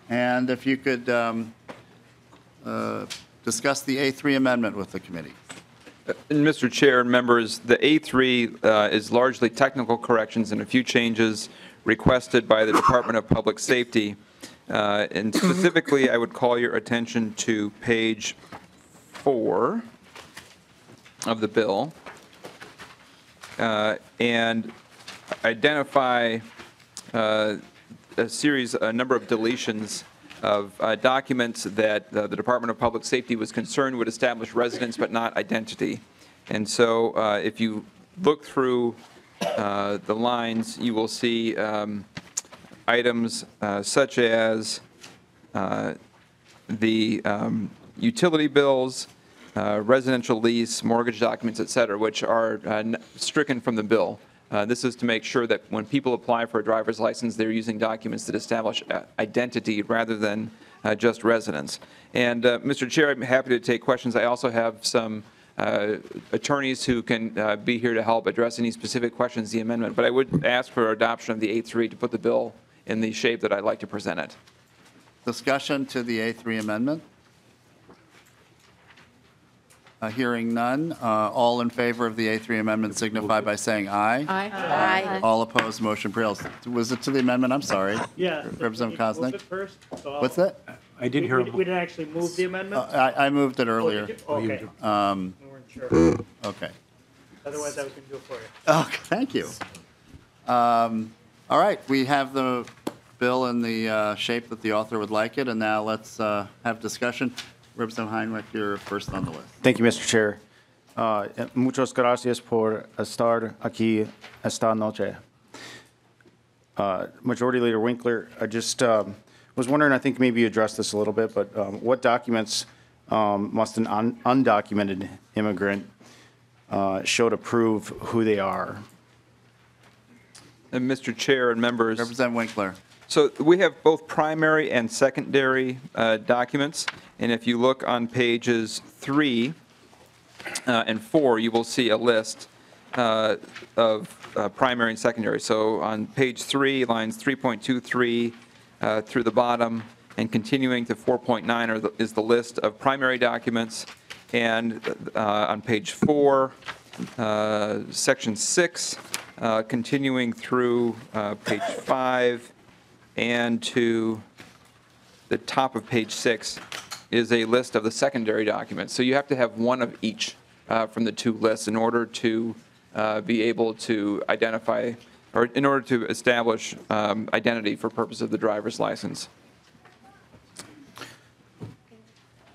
And if you could discuss the A3 amendment with the committee. Mr. Chair and members, the A3 is largely technical corrections and a few changes requested by the Department of Public Safety. And specifically, I would call your attention to page 4 of the bill and identify a number of deletions of documents that the Department of Public Safety was concerned would establish residence but not identity. And so if you look through the lines, you will see items such as the utility bills, residential lease, mortgage documents, et cetera, which are stricken from the bill. This is to make sure that when people apply for a driver's license, they're using documents that establish identity rather than just residence. And Mr. Chair, I'm happy to take questions. I also have some attorneys who can be here to help address any specific questions the amendment. But I would ask for adoption of the A3 to put the bill in the shape that I'd like to present it. Discussion to the A3 amendment? Hearing none. All in favor of the A3 amendment signify by saying aye. Aye. Aye. All opposed, motion prevails. Was it to the amendment? I'm sorry. Yeah. Representative Koznick? Move it first, so What's that? I didn't hear. We didn't actually move the amendment? I moved it earlier. Okay. We weren't sure. Okay. Otherwise, I was going to do it for you. Okay, thank you. All right, we have the bill in the shape that the author would like it, and now let's have discussion. Representative Heinrich, you're first on the list. Thank you, Mr. Chair. Muchas gracias por estar aquí esta noche. Majority Leader Winkler, I just was wondering, I think maybe you addressed this a little bit, but what documents must an undocumented immigrant show to prove who they are? And Mr. Chair and members. Representative Winkler. So we have both primary and secondary documents. And if you look on pages 3 and 4, you will see a list of primary and secondary. So on page 3, lines 3.23 through the bottom and continuing to 4.9 is the list of primary documents. And on page 4, section 6, continuing through page 5 and to the top of page 6 is a list of the secondary documents. So you have to have one of each from the two lists in order to be able to identify, or in order to establish identity for purpose of the driver's license.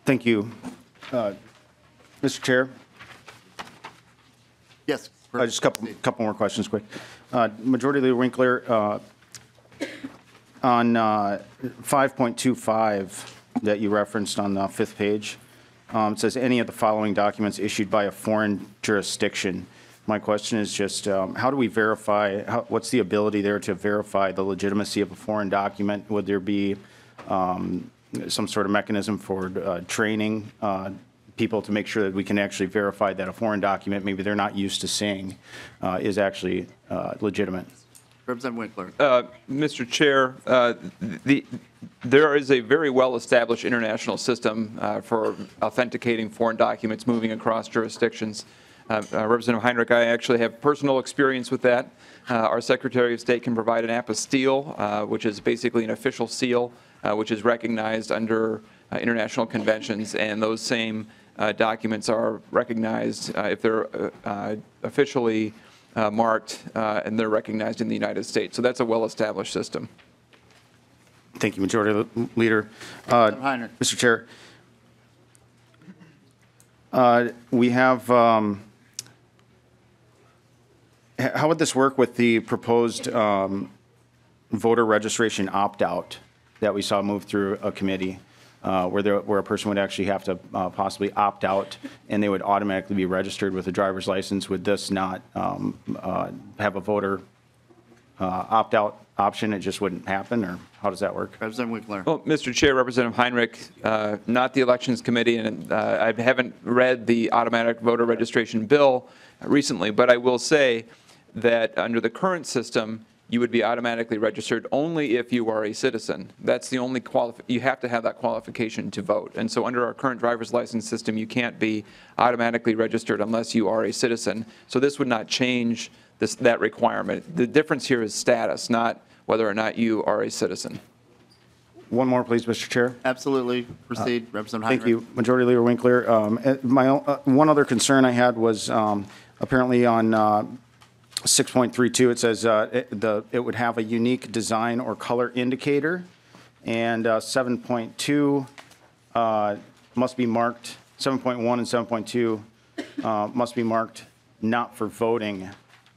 Thank you. Mr. Chair? Yes. Just a couple more questions quick. Majority Leader Winkler, on 5.25 that you referenced on the 5th page, it says any of the following documents issued by a foreign jurisdiction. My question is just how do we verify, what's the ability there to verify the legitimacy of a foreign document? Would there be some sort of mechanism for training people to make sure that we can actually verify that a foreign document maybe they're not used to seeing is actually legitimate? Representative Winkler. Mr. Chair, there is a very well-established international system for authenticating foreign documents moving across jurisdictions. Representative Heinrich, I actually have personal experience with that. Our Secretary of State can provide an apostille, which is basically an official seal, which is recognized under international conventions, and those same documents are recognized if they're officially marked and they're recognized in the United States. So that's a well-established system. Thank you, Majority Leader. Mr. Chair, we have, how would this work with the proposed voter registration opt-out that we saw move through a committee where a person would actually have to possibly opt out and they would automatically be registered with a driver's license? Would this not have a voter opt-out option? It just wouldn't happen, or how does that work? Representative Winkler. Well, Mr. Chair, Representative Heinrich, not the Elections Committee, and I haven't read the automatic voter registration bill recently, but I will say that under the current system, you would be automatically registered only if you are a citizen. That's the only you have to have that qualification to vote. And so under our current driver's license system, you can't be automatically registered unless you are a citizen. So this would not change that requirement. The difference here is status, not whether or not you are a citizen. One more, please, Mr. Chair. Absolutely. Proceed, Representative Heinrich. Thank you, Majority Leader Winkler. One other concern I had was apparently on 6.32, it says it would have a unique design or color indicator, and 7.2 must be marked, 7.1 and 7.2 must be marked not for voting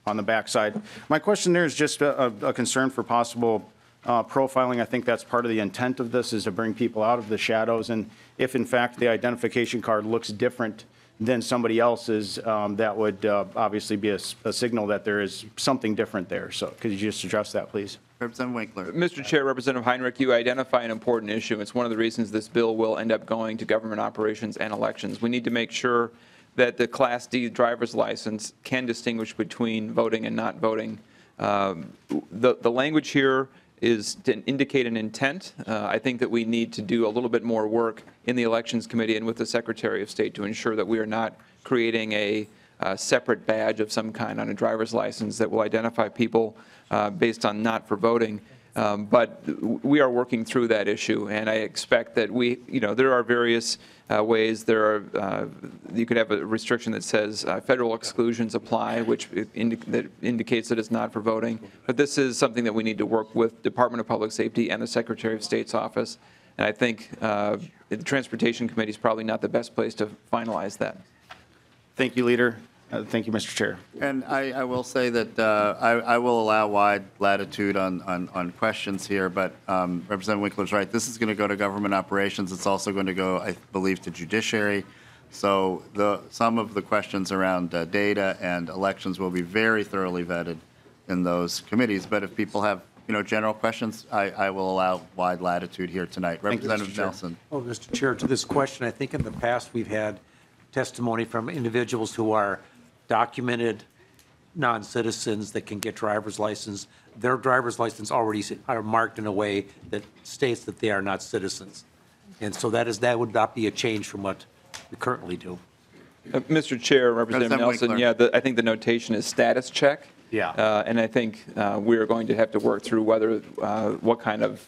on the backside. My question there is just a concern for possible profiling. I think that's part of the intent of this, is to bring people out of the shadows, and if in fact the identification card looks different than somebody else's, that would obviously be a signal that there is something different there. So could you just address that, please? Representative Winkler. Mr. Chair, Representative Heinrich, you identify an important issue. It's one of the reasons this bill will end up going to government operations and elections. We need to make sure that the Class D driver's license can distinguish between voting and not voting. The language here is to indicate an intent. I think that we need to do a little bit more work in the Elections Committee and with the Secretary of State to ensure that we are not creating a separate badge of some kind on a driver's license that will identify people based on not for voting. But we are working through that issue, and I expect that there are various ways. You could have a restriction that says federal exclusions apply, which that indicates that it's not for voting. But this is something that we need to work with Department of Public Safety and the Secretary of State's office. And I think the Transportation Committee is probably not the best place to finalize that. Thank you, Leader. Thank you, Mr. Chair. And I will say that I will allow wide latitude on questions here, but Representative Winkler's right. This is going to go to government operations. It's also going to go, I believe, to judiciary. So some of the questions around data and elections will be very thoroughly vetted in those committees. But if people have general questions, I will allow wide latitude here tonight. Representative Nelson. Well, Mr. Chair, to this question, I think in the past we've had testimony from individuals who are documented non-citizens that can get driver's license. Their driver's license already are marked in a way that states that they are not citizens. And so that would not be a change from what we currently do. Mr. Chair, Representative Nelson, I think the notation is status check. Yeah. And I think we're going to have to work through whether, what kind of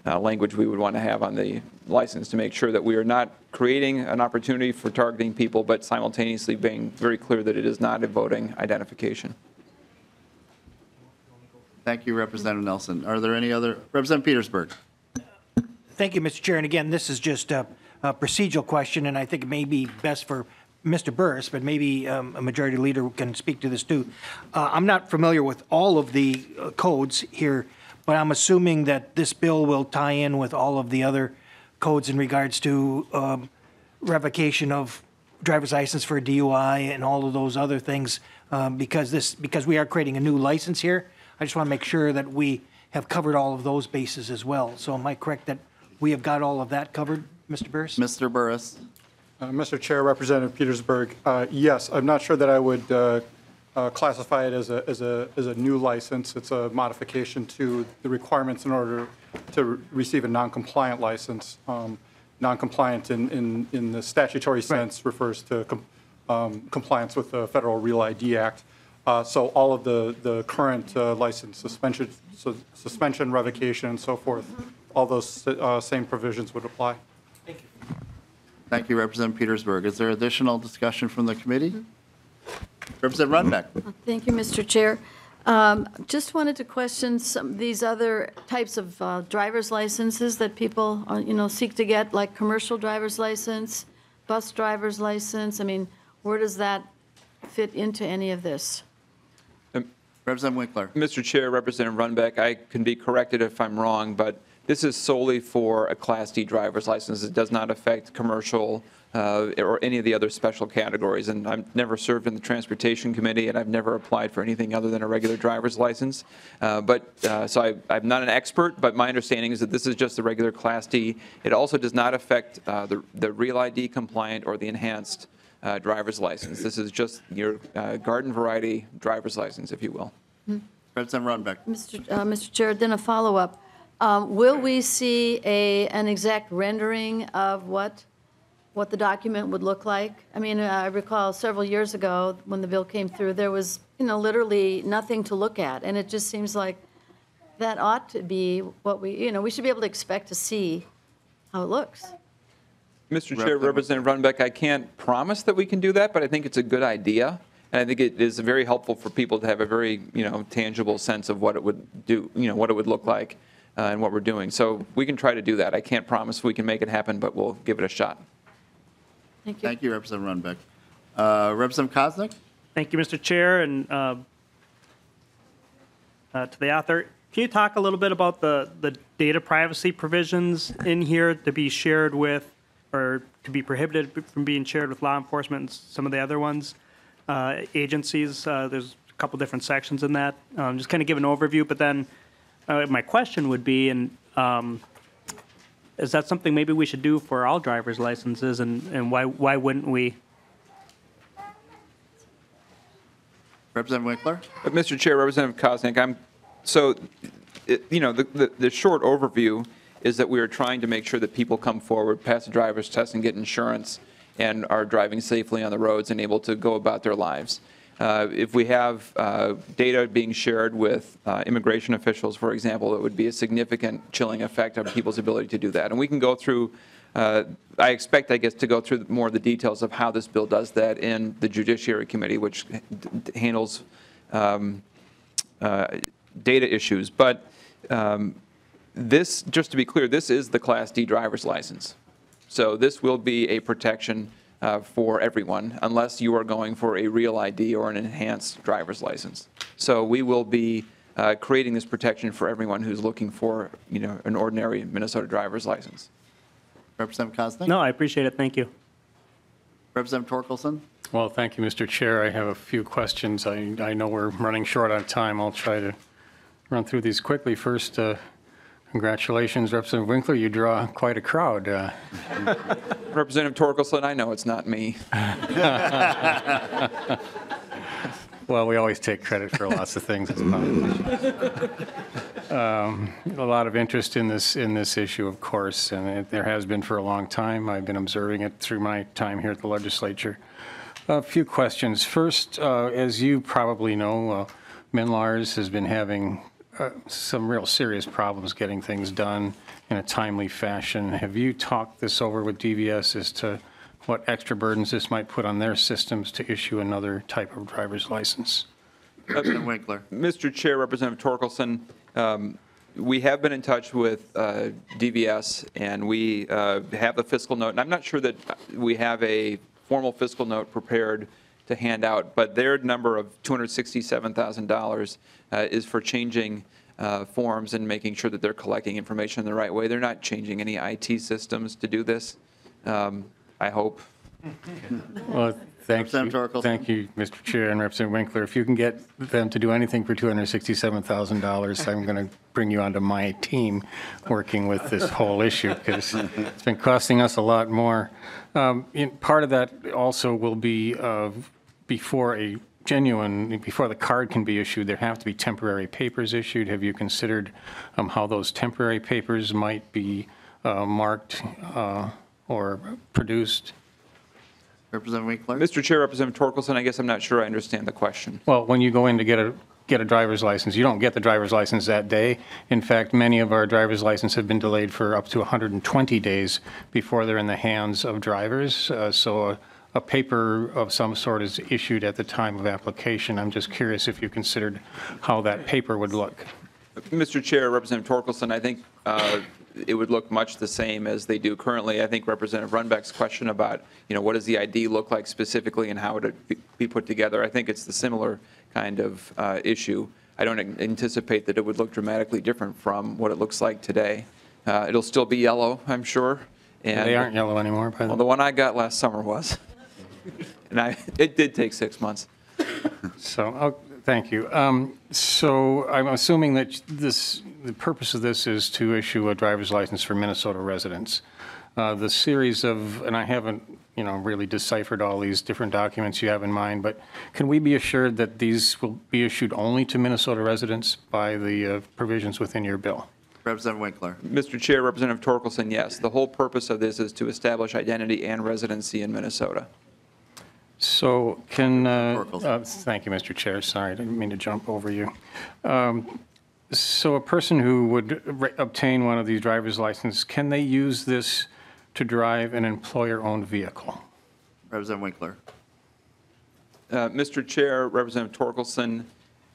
language we would want to have on the license to make sure that we are not creating an opportunity for targeting people, but simultaneously being very clear that it is not a voting identification. Thank you, Representative Nelson. Are there any other? Representative Petersburg. Thank you, Mr. Chair. And again, this is just a procedural question, and I think it may be best for Mr. Burris, but maybe a majority leader can speak to this too. I'm not familiar with all of the codes here, but I'm assuming that this bill will tie in with all of the other codes in regards to revocation of driver's license for DUI and all of those other things, because we are creating a new license here. I just want to make sure that we have covered all of those bases as well. So am I correct that we have got all of that covered, Mr. Burris? Mr. Burris. Mr. Chair, Representative Petersburg, yes, I'm not sure that I would classify it as a new license. It's a modification to the requirements in order to receive a non-compliant license. Non-compliant in the statutory sense refers to compliance with the Federal Real ID Act. So all of the current license suspension, revocation, and so forth, all those same provisions would apply. Thank you. Thank you, Representative Petersburg. Is there additional discussion from the committee? Representative Runbeck. Thank you, Mr. Chair. Just wanted to question these other types of driver's licenses that people, seek to get, like commercial driver's license, bus driver's license. I mean, where does that fit into any of this? Representative Winkler. Mr. Chair, Representative Runbeck, I can be corrected if I'm wrong, but this is solely for a Class D driver's license. It does not affect commercial or any of the other special categories. And I've never served in the Transportation Committee, and I've never applied for anything other than a regular driver's license. So I'm not an expert, but my understanding is that this is just the regular Class D. It also does not affect the Real ID compliant or the enhanced driver's license. This is just your garden variety driver's license, if you will. Representative Runbeck. Mr. Chair, then a follow-up. Will we see an exact rendering of what the document would look like? I mean, I recall several years ago when the bill came through, there was, literally nothing to look at. And it just seems like that ought to be what we should be able to expect to see how it looks. Mr. Chair, Representative Runbeck, I can't promise that we can do that, but I think it's a good idea. And I think it is very helpful for people to have a very, tangible sense of what it would do, what it would look like and what we're doing. So we can try to do that. I can't promise we can make it happen, but we'll give it a shot. Thank you. Thank you, Representative Runbeck. Representative Koznick. Thank you, Mr. Chair, and to the author. Can you talk a little bit about the data privacy provisions in here to be shared with, or to be prohibited from being shared with law enforcement and some of the other ones, agencies? There's a couple different sections in that. Just kind of give an overview, but then my question would be, is that something maybe we should do for all driver's licenses, and why wouldn't we? Representative Winkler. Mr. Chair, Representative Koznick, the short overview is that we are trying to make sure that people come forward, pass a driver's test, and get insurance, and are driving safely on the roads and able to go about their lives. If we have data being shared with immigration officials, for example, it would be a significant chilling effect on people's ability to do that. And we can go through, I expect, to go through more of the details of how this bill does that in the Judiciary Committee, which handles data issues. But this, just to be clear, this is the Class D driver's license. So this will be a protection for everyone, unless you are going for a Real ID or an enhanced driver's license. So we will be creating this protection for everyone who's looking for, an ordinary Minnesota driver's license. Representative Koznick. No, I appreciate it. Thank you. Representative Torkelson. Well, thank you, Mr. Chair. I have a few questions. I know we're running short on time. I'll try to run through these quickly. First, congratulations, Representative Winkler. You draw quite a crowd. Representative Torkelson, I know it's not me. Well, we always take credit for lots of things as politicians. A lot of interest in this issue, of course, and there has been for a long time. I've been observing it through my time here at the legislature. A few questions. First, as you probably know, Minlars has been having some real serious problems getting things done in a timely fashion. Have you talked this over with DVS as to what extra burdens this might put on their systems to issue another type of driver's license? Representative Winkler. Mr. Chair, Representative Torkelson, we have been in touch with DVS, and we have the fiscal note. And I'm not sure that we have a formal fiscal note prepared to hand out, but their number of $267,000 is for changing forms and making sure that they're collecting information in the right way. They're not changing any IT systems to do this, I hope. Well, thank you, Mr. Chair and Representative Winkler. If you can get them to do anything for $267,000, I'm going to bring you onto my team working with this whole issue, because it's been costing us a lot more. Part of that also will be before the card can be issued, there have to be temporary papers issued. Have you considered how those temporary papers might be marked or produced? Representative Winkler. Mr. Chair, Representative Torkelson, I guess I'm not sure I understand the question. Well, when you go in to get a driver's license, you don't get the driver's license that day. In fact, many of our driver's licenses have been delayed for up to 120 days before they're in the hands of drivers. So a paper of some sort is issued at the time of application. I'm just curious if you considered how that paper would look. Mr. Chair, Representative Torkelson, I think it would look much the same as they do currently. I think Representative Runbeck's question about, what does the ID look like specifically and how would it be put together, I think it's the similar kind of issue. I don't anticipate that it would look dramatically different from what it looks like today. It'll still be yellow, I'm sure. And they aren't yellow anymore, by the way. Well, the one I got last summer was. And it did take 6 months. So, thank you. So I'm assuming that the purpose of this is to issue a driver's license for Minnesota residents. The series of, and I haven't, really deciphered all these different documents you have in mind, but can we be assured that these will be issued only to Minnesota residents by the provisions within your bill? Representative Winkler. Mr. Chair, Representative Torkelson, yes. The whole purpose of this is to establish identity and residency in Minnesota. So thank you, Mr. Chair. Sorry, I didn't mean to jump over you. So a person who would obtain one of these driver's licenses, can they use this to drive an employer-owned vehicle? Representative Winkler. Mr. Chair, Representative Torkelson,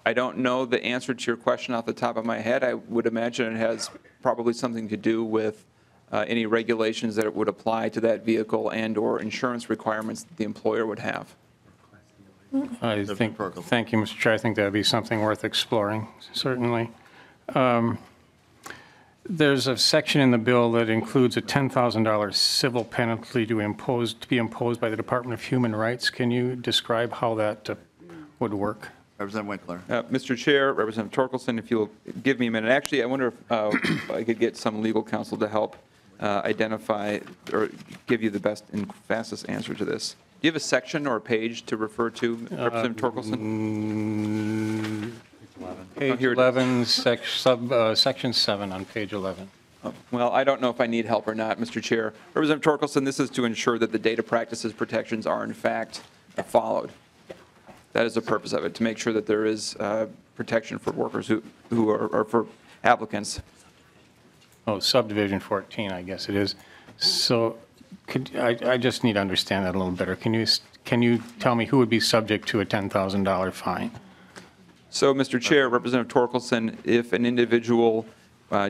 I don't know the answer to your question off the top of my head. I would imagine it has probably something to do with any regulations that it would apply to that vehicle and/or insurance requirements that the employer would have. Thank you, Mr. Chair. I think that would be something worth exploring, certainly. There's a section in the bill that includes a $10,000 civil penalty to be imposed by the Department of Human Rights. Can you describe how that would work? Representative Winkler. Mr. Chair, Representative Torkelson, if you'll give me a minute. Actually, I wonder if I could get some legal counsel to help identify or give you the best and fastest answer to this. Do you have a section or a page to refer to, Representative Torkelson? Page 11, section 7 on page 11. Well, I don't know if I need help or not, Mr. Chair. Representative Torkelson, this is to ensure that the data practices protections are in fact followed. That is the purpose of it, to make sure that there is protection for workers who are for applicants. Oh, subdivision 14, I guess it is. So I just need to understand that a little better. Can you tell me who would be subject to a $10,000 fine? So, Mr. Chair, Representative Torkelson, if an individual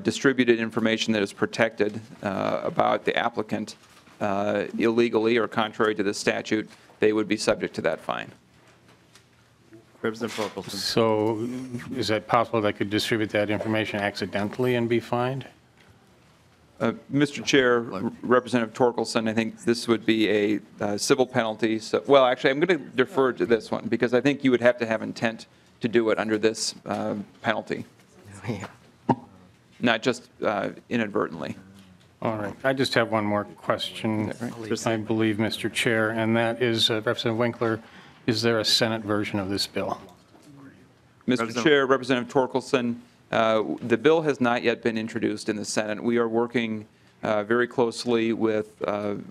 distributed information that is protected about the applicant illegally or contrary to the statute, they would be subject to that fine. Representative Torkelson. So is it possible they could distribute that information accidentally and be fined? Mr. Chair, Representative Torkelson, I think this would be a civil penalty. So, well, actually, I'm going to defer to this one because I think you would have to have intent to do it under this penalty, not just inadvertently. All right. I just have one more question, I believe, Mr. Chair, and that is, Representative Winkler, is there a Senate version of this bill? Mr. Chair, Representative Torkelson, the bill has not yet been introduced in the Senate. We are working very closely with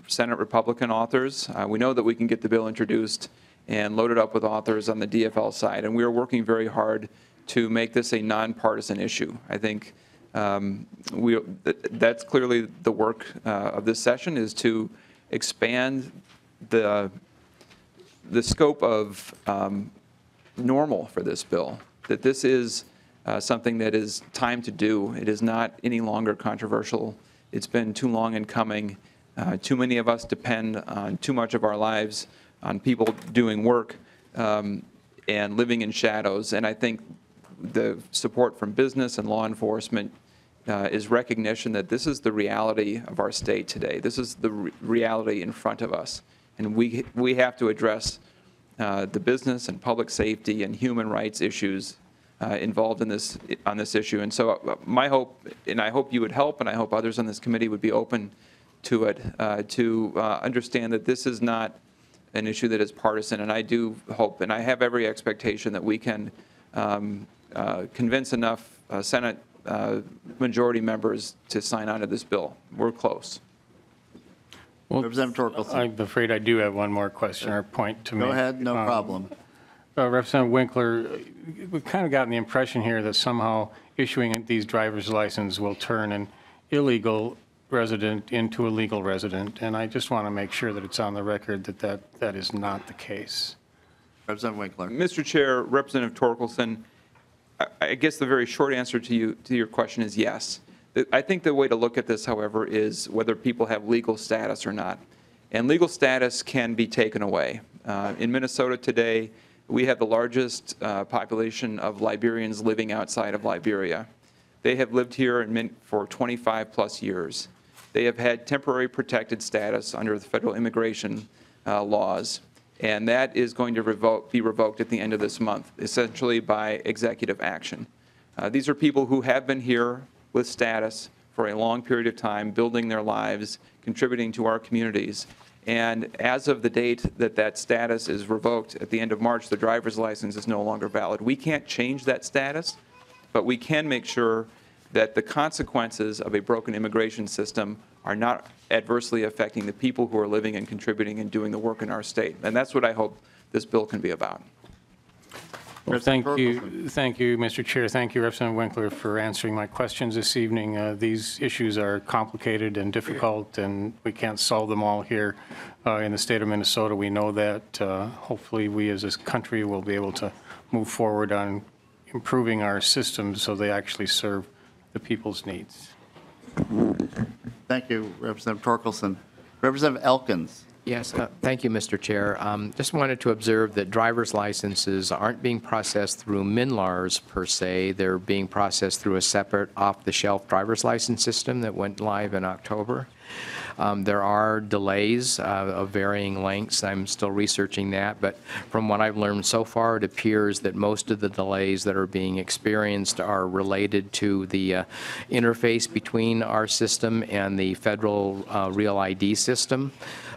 Senate Republican authors. We know that we can get the bill introduced and loaded up with authors on the DFL side, and we are working very hard to make this a nonpartisan issue. I think that's clearly the work of this session, is to expand the scope of normal for this bill, that this is something that is time to do. It is not any longer controversial. It's been too long in coming. Too many of us depend on too much of our lives on people doing work and living in shadows. And I think the support from business and law enforcement is recognition that this is the reality of our state today. This is the reality in front of us. And we have to address the business and public safety and human rights issues involved in this on this issue. And so my hope, and I hope you would help, and I hope others on this committee would be open to it, to understand that this is not an issue that is partisan. And I do hope, and I have every expectation that we can convince enough Senate majority members to sign on to this bill. We're close. Well, Representative Torkelson. I'm afraid I do have one more question or point to make. Go ahead, no problem. Representative Winkler, we've kind of gotten the impression here that somehow issuing these driver's licenses will turn an illegal resident into a legal resident, and I just want to make sure that it's on the record that that is not the case. Representative Winkler. Mr. Chair, Representative Torkelson, I guess the very short answer to your question is yes. I think the way to look at this, however, is whether people have legal status or not. And legal status can be taken away. In Minnesota today, we have the largest population of Liberians living outside of Liberia. They have lived here for 25 plus years. They have had temporary protected status under the federal immigration laws, and that is going to be revoked at the end of this month, essentially by executive action. These are people who have been here with status for a long period of time, building their lives, contributing to our communities. And as of the date that that status is revoked at the end of March, the driver's license is no longer valid. We can't change that status, but we can make sure that the consequences of a broken immigration system are not adversely affecting the people who are living and contributing and doing the work in our state. And that's what I hope this bill can be about. Well, thank you, Mr. Chair. Thank you, Representative Winkler, for answering my questions this evening. These issues are complicated and difficult, and we can't solve them all here in the state of Minnesota. We know that. Hopefully, we as a country will be able to move forward on improving our systems so they actually serve the people's needs. Thank you, Representative Torkelson. Representative Elkins. Yes, thank you, Mr. Chair. Just wanted to observe that driver's licenses aren't being processed through MNLARS per se. They're being processed through a separate off-the-shelf driver's license system that went live in October. There are delays of varying lengths. I'm still researching that, but from what I've learned so far, it appears that most of the delays that are being experienced are related to the interface between our system and the federal Real ID system.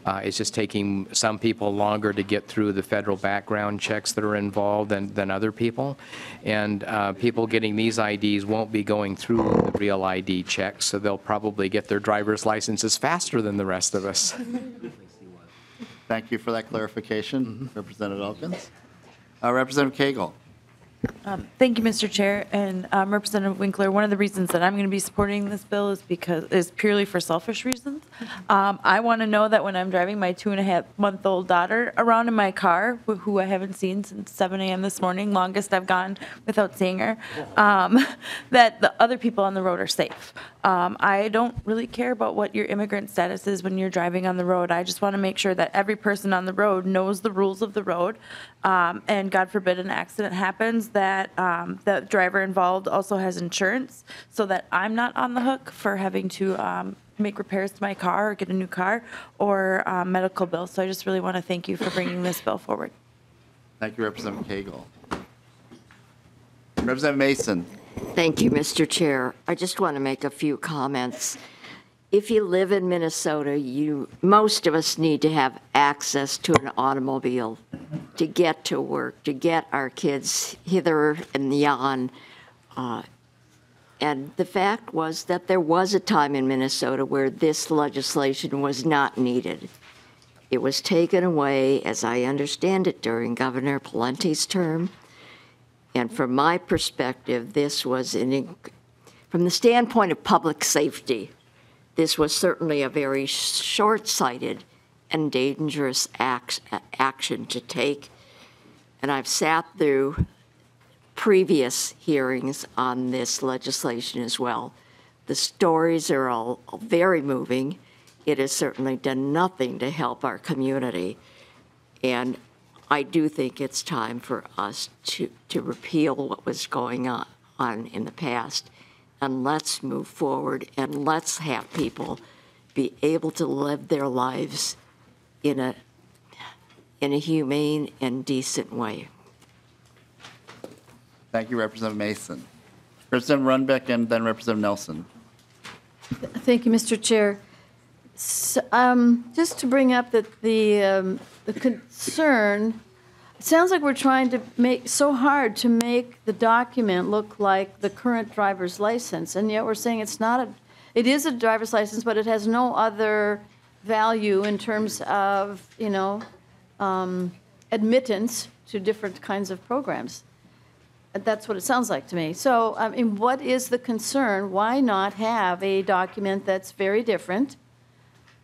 It's just taking some people longer to get through the federal background checks that are involved than other people. And people getting these IDs won't be going through the Real ID checks, so they'll probably get their driver's licenses faster than the rest of us. Thank you for that clarification, Representative Elkins. Representative Cagle. Thank you, Mr. Chair. And Representative Winkler, one of the reasons that I'm going to be supporting this bill is purely for selfish reasons. I want to know that when I'm driving my 2.5-month-old daughter around in my car, who I haven't seen since 7 a.m. this morning, longest I've gone without seeing her, that the other people on the road are safe. I don't really care about what your immigrant status is when you're driving on the road. I just want to make sure that every person on the road knows the rules of the road, and God forbid an accident happens, that the driver involved also has insurance, so that I'm not on the hook for having to make repairs to my car or get a new car or medical bills. So I just really want to thank you for bringing this bill forward. Thank you, Representative Cagle. Representative Mason. Thank you, Mr. Chair. I just want to make a few comments. If you live in Minnesota, most of us need to have access to an automobile to get to work, to get our kids hither and yon. And the fact was that there was a time in Minnesota where this legislation was not needed. It was taken away, as I understand it, during Governor Palente's term. And from my perspective, this was, from the standpoint of public safety, this was certainly a very short-sighted and dangerous action to take. And I've sat through previous hearings on this legislation as well. The stories are all very moving. It has certainly done nothing to help our community. And I do think it's time for us to repeal what was going on in the past. And let's move forward and let's have people be able to live their lives in a humane and decent way. Thank you, Representative Mason. Representative Runbeck and then Representative Nelson. Thank you, Mr. Chair. So, just to bring up that the concern, it sounds like we're trying to make so hard to make the document look like the current driver's license, and yet we're saying it's not it is a driver's license, but it has no other value in terms of, admittance to different kinds of programs. That's what it sounds like to me. So, I mean, what is the concern? Why not have a document that's very different?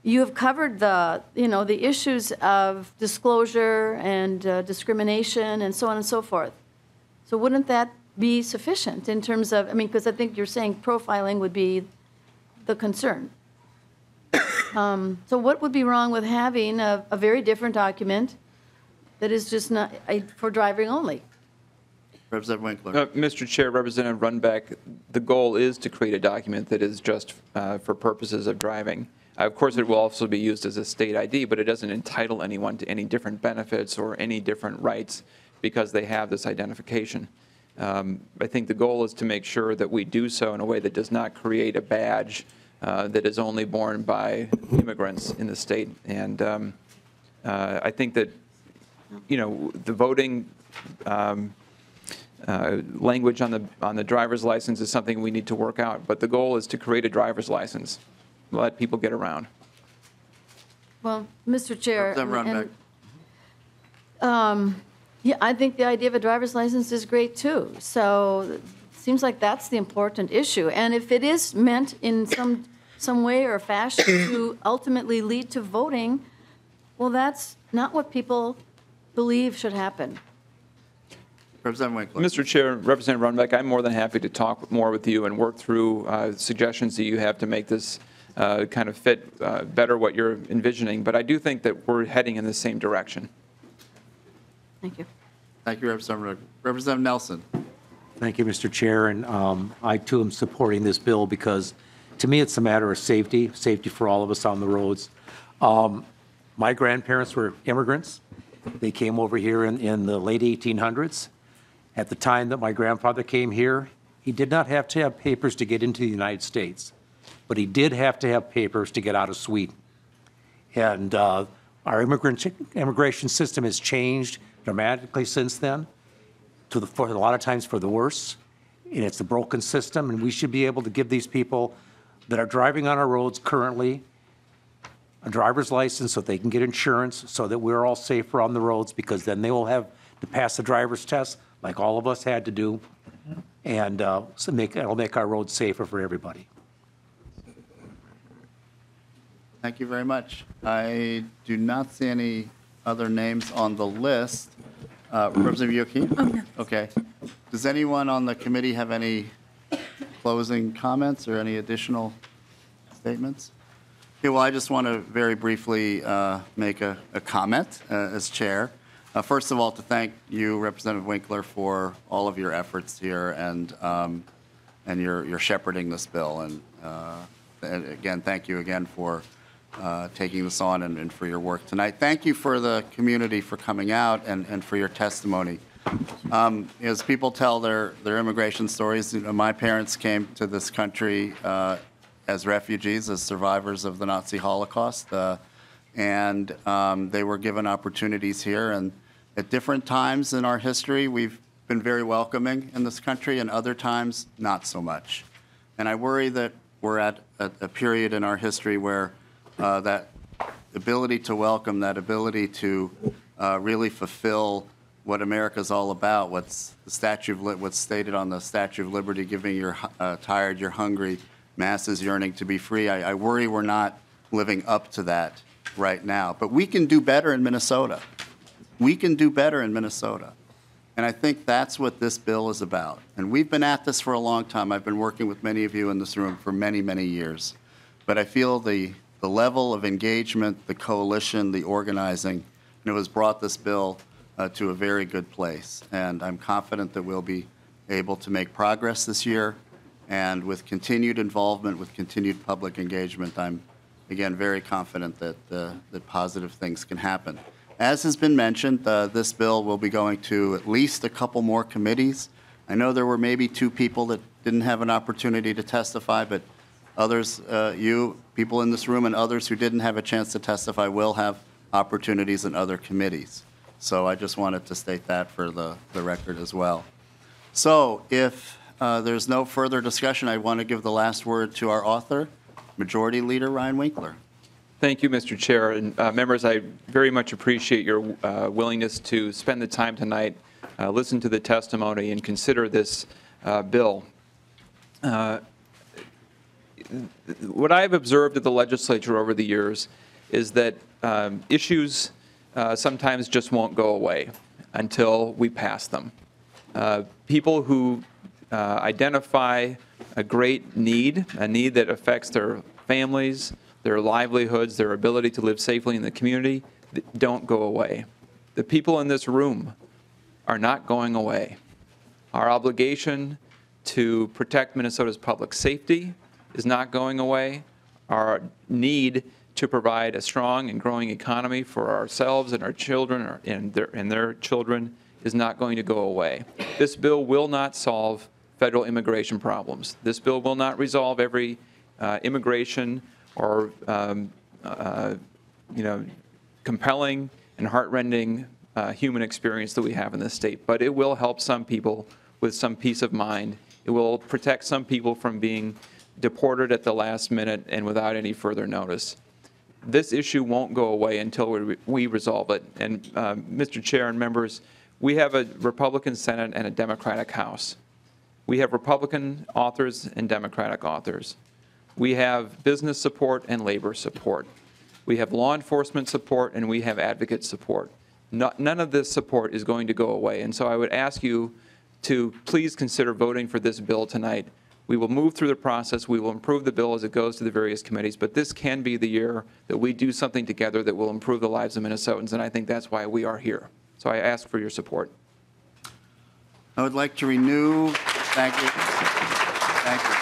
You have covered the issues of disclosure and discrimination and so on and so forth. So wouldn't that be sufficient in terms of, because I think you're saying profiling would be the concern. So what would be wrong with having a very different document that is just not for driving only? Representative Winkler. Mr. Chair, Representative Runbeck, the goal is to create a document that is just for purposes of driving. Of course, it will also be used as a state ID, but it doesn't entitle anyone to any different benefits or any different rights because they have this identification. I think the goal is to make sure that we do so in a way that does not create a badge that is only borne by immigrants in the state. And I think that, the voting language on the driver's license is something we need to work out. But the goal is to create a driver's license, let people get around. Well, Mr. Chair, Representative yeah, I think the idea of a driver's license is great too. So it seems like that's the important issue. And if it is meant in some way or fashion to ultimately lead to voting, well, that's not what people believe should happen. Representative Winkler. Mr. Chair, Representative Runbeck, I'm more than happy to talk more with you and work through suggestions that you have to make this kind of fit better what you're envisioning. But I do think that we're heading in the same direction. Thank you. Thank you, Representative Nelson. Thank you, Mr. Chair, and I too am supporting this bill because to me it's a matter of safety for all of us on the roads. My grandparents were immigrants. They came over here in the late 1800s. At the time that my grandfather came here, he did not have to have papers to get into the United States, but he did have to have papers to get out of Sweden. And our immigration system has changed dramatically since then, for a lot of times for the worse. And it's a broken system, and we should be able to give these people that are driving on our roads currently a driver's license so they can get insurance so that we're all safer on the roads, because then they will have to pass the driver's test like all of us had to do, and so it'll make our roads safer for everybody. Thank you very much. I do not see any other names on the list. Representative Yochim? Oh, no. Okay. Does anyone on the committee have any closing comments or any additional statements? Okay, well, I just want to very briefly make a comment as chair. First of all, to thank you, Representative Winkler, for all of your efforts here and your shepherding this bill. And again, thank you again for taking this on and for your work tonight. Thank you for the community for coming out and for your testimony. As people tell their immigration stories, my parents came to this country as refugees, as survivors of the Nazi Holocaust, and they were given opportunities here. And at different times in our history, we've been very welcoming in this country, and other times, not so much. And I worry that we're at a period in our history where that ability to welcome, that ability to really fulfill what America's all about, what's stated on the Statue of Liberty, giving your tired, you're hungry, masses yearning to be free. I worry we're not living up to that right now. But we can do better in Minnesota. We can do better in Minnesota. And I think that's what this bill is about. And we've been at this for a long time. I've been working with many of you in this room for many, many years. But I feel the level of engagement, the coalition, the organizing, and it has brought this bill to a very good place. And I'm confident that we'll be able to make progress this year. And with continued involvement, with continued public engagement, I'm, again, very confident that positive things can happen. As has been mentioned, this bill will be going to at least a couple more committees. I know there were maybe 2 people that didn't have an opportunity to testify, but others, people in this room and others who didn't have a chance to testify will have opportunities in other committees. So I just wanted to state that for the record as well. So if there's no further discussion, I want to give the last word to our author, Majority Leader Ryan Winkler. Thank you, Mr. Chair. And members, I very much appreciate your willingness to spend the time tonight, listen to the testimony, and consider this bill. What I've observed at the legislature over the years is that issues sometimes just won't go away until we pass them. People who identify a great need, a need that affects their families, their livelihoods, their ability to live safely in the community, don't go away. The people in this room are not going away. Our obligation to protect Minnesota's public safety is not going away. Our need to provide a strong and growing economy for ourselves and our children and their children is not going to go away. This bill will not solve federal immigration problems. This bill will not resolve every immigration or compelling and heartrending human experience that we have in this state. But it will help some people with some peace of mind. It will protect some people from being deported at the last minute and without any further notice. This issue won't go away until we resolve it. And Mr. Chair and members, we have a Republican Senate and a Democratic House. We have Republican authors and Democratic authors. We have business support and labor support. We have law enforcement support and we have advocate support. None of this support is going to go away. And so I would ask you to please consider voting for this bill tonight. We will move through the process. We will improve the bill as it goes to the various committees. But this can be the year that we do something together that will improve the lives of Minnesotans. And I think that's why we are here. So I ask for your support. I would like to renew. Thank you. Thank you.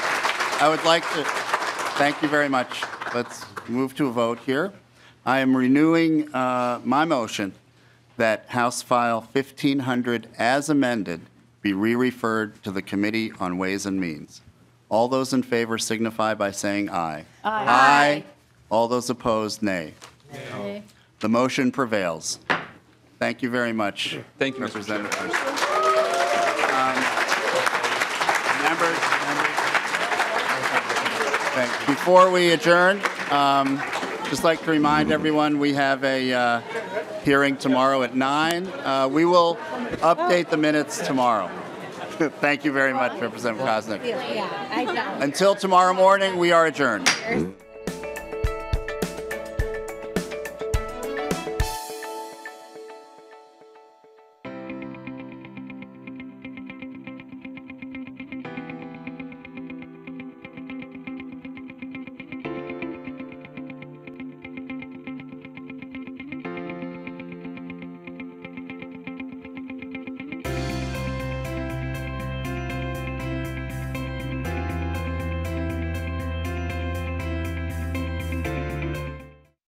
I would like to. Thank you very much. Let's move to a vote here. I am renewing my motion that House File 1500 as amended be re-referred to the Committee on Ways and Means. All those in favor signify by saying aye. Aye. Aye. All those opposed, nay. Nay. The motion prevails. Thank you very much. Thank you, Representative. Members. Before we adjourn, just like to remind everyone we have a hearing tomorrow at 9. We will update the minutes tomorrow. Thank you very much, Representative Koznick. Until tomorrow morning, we are adjourned.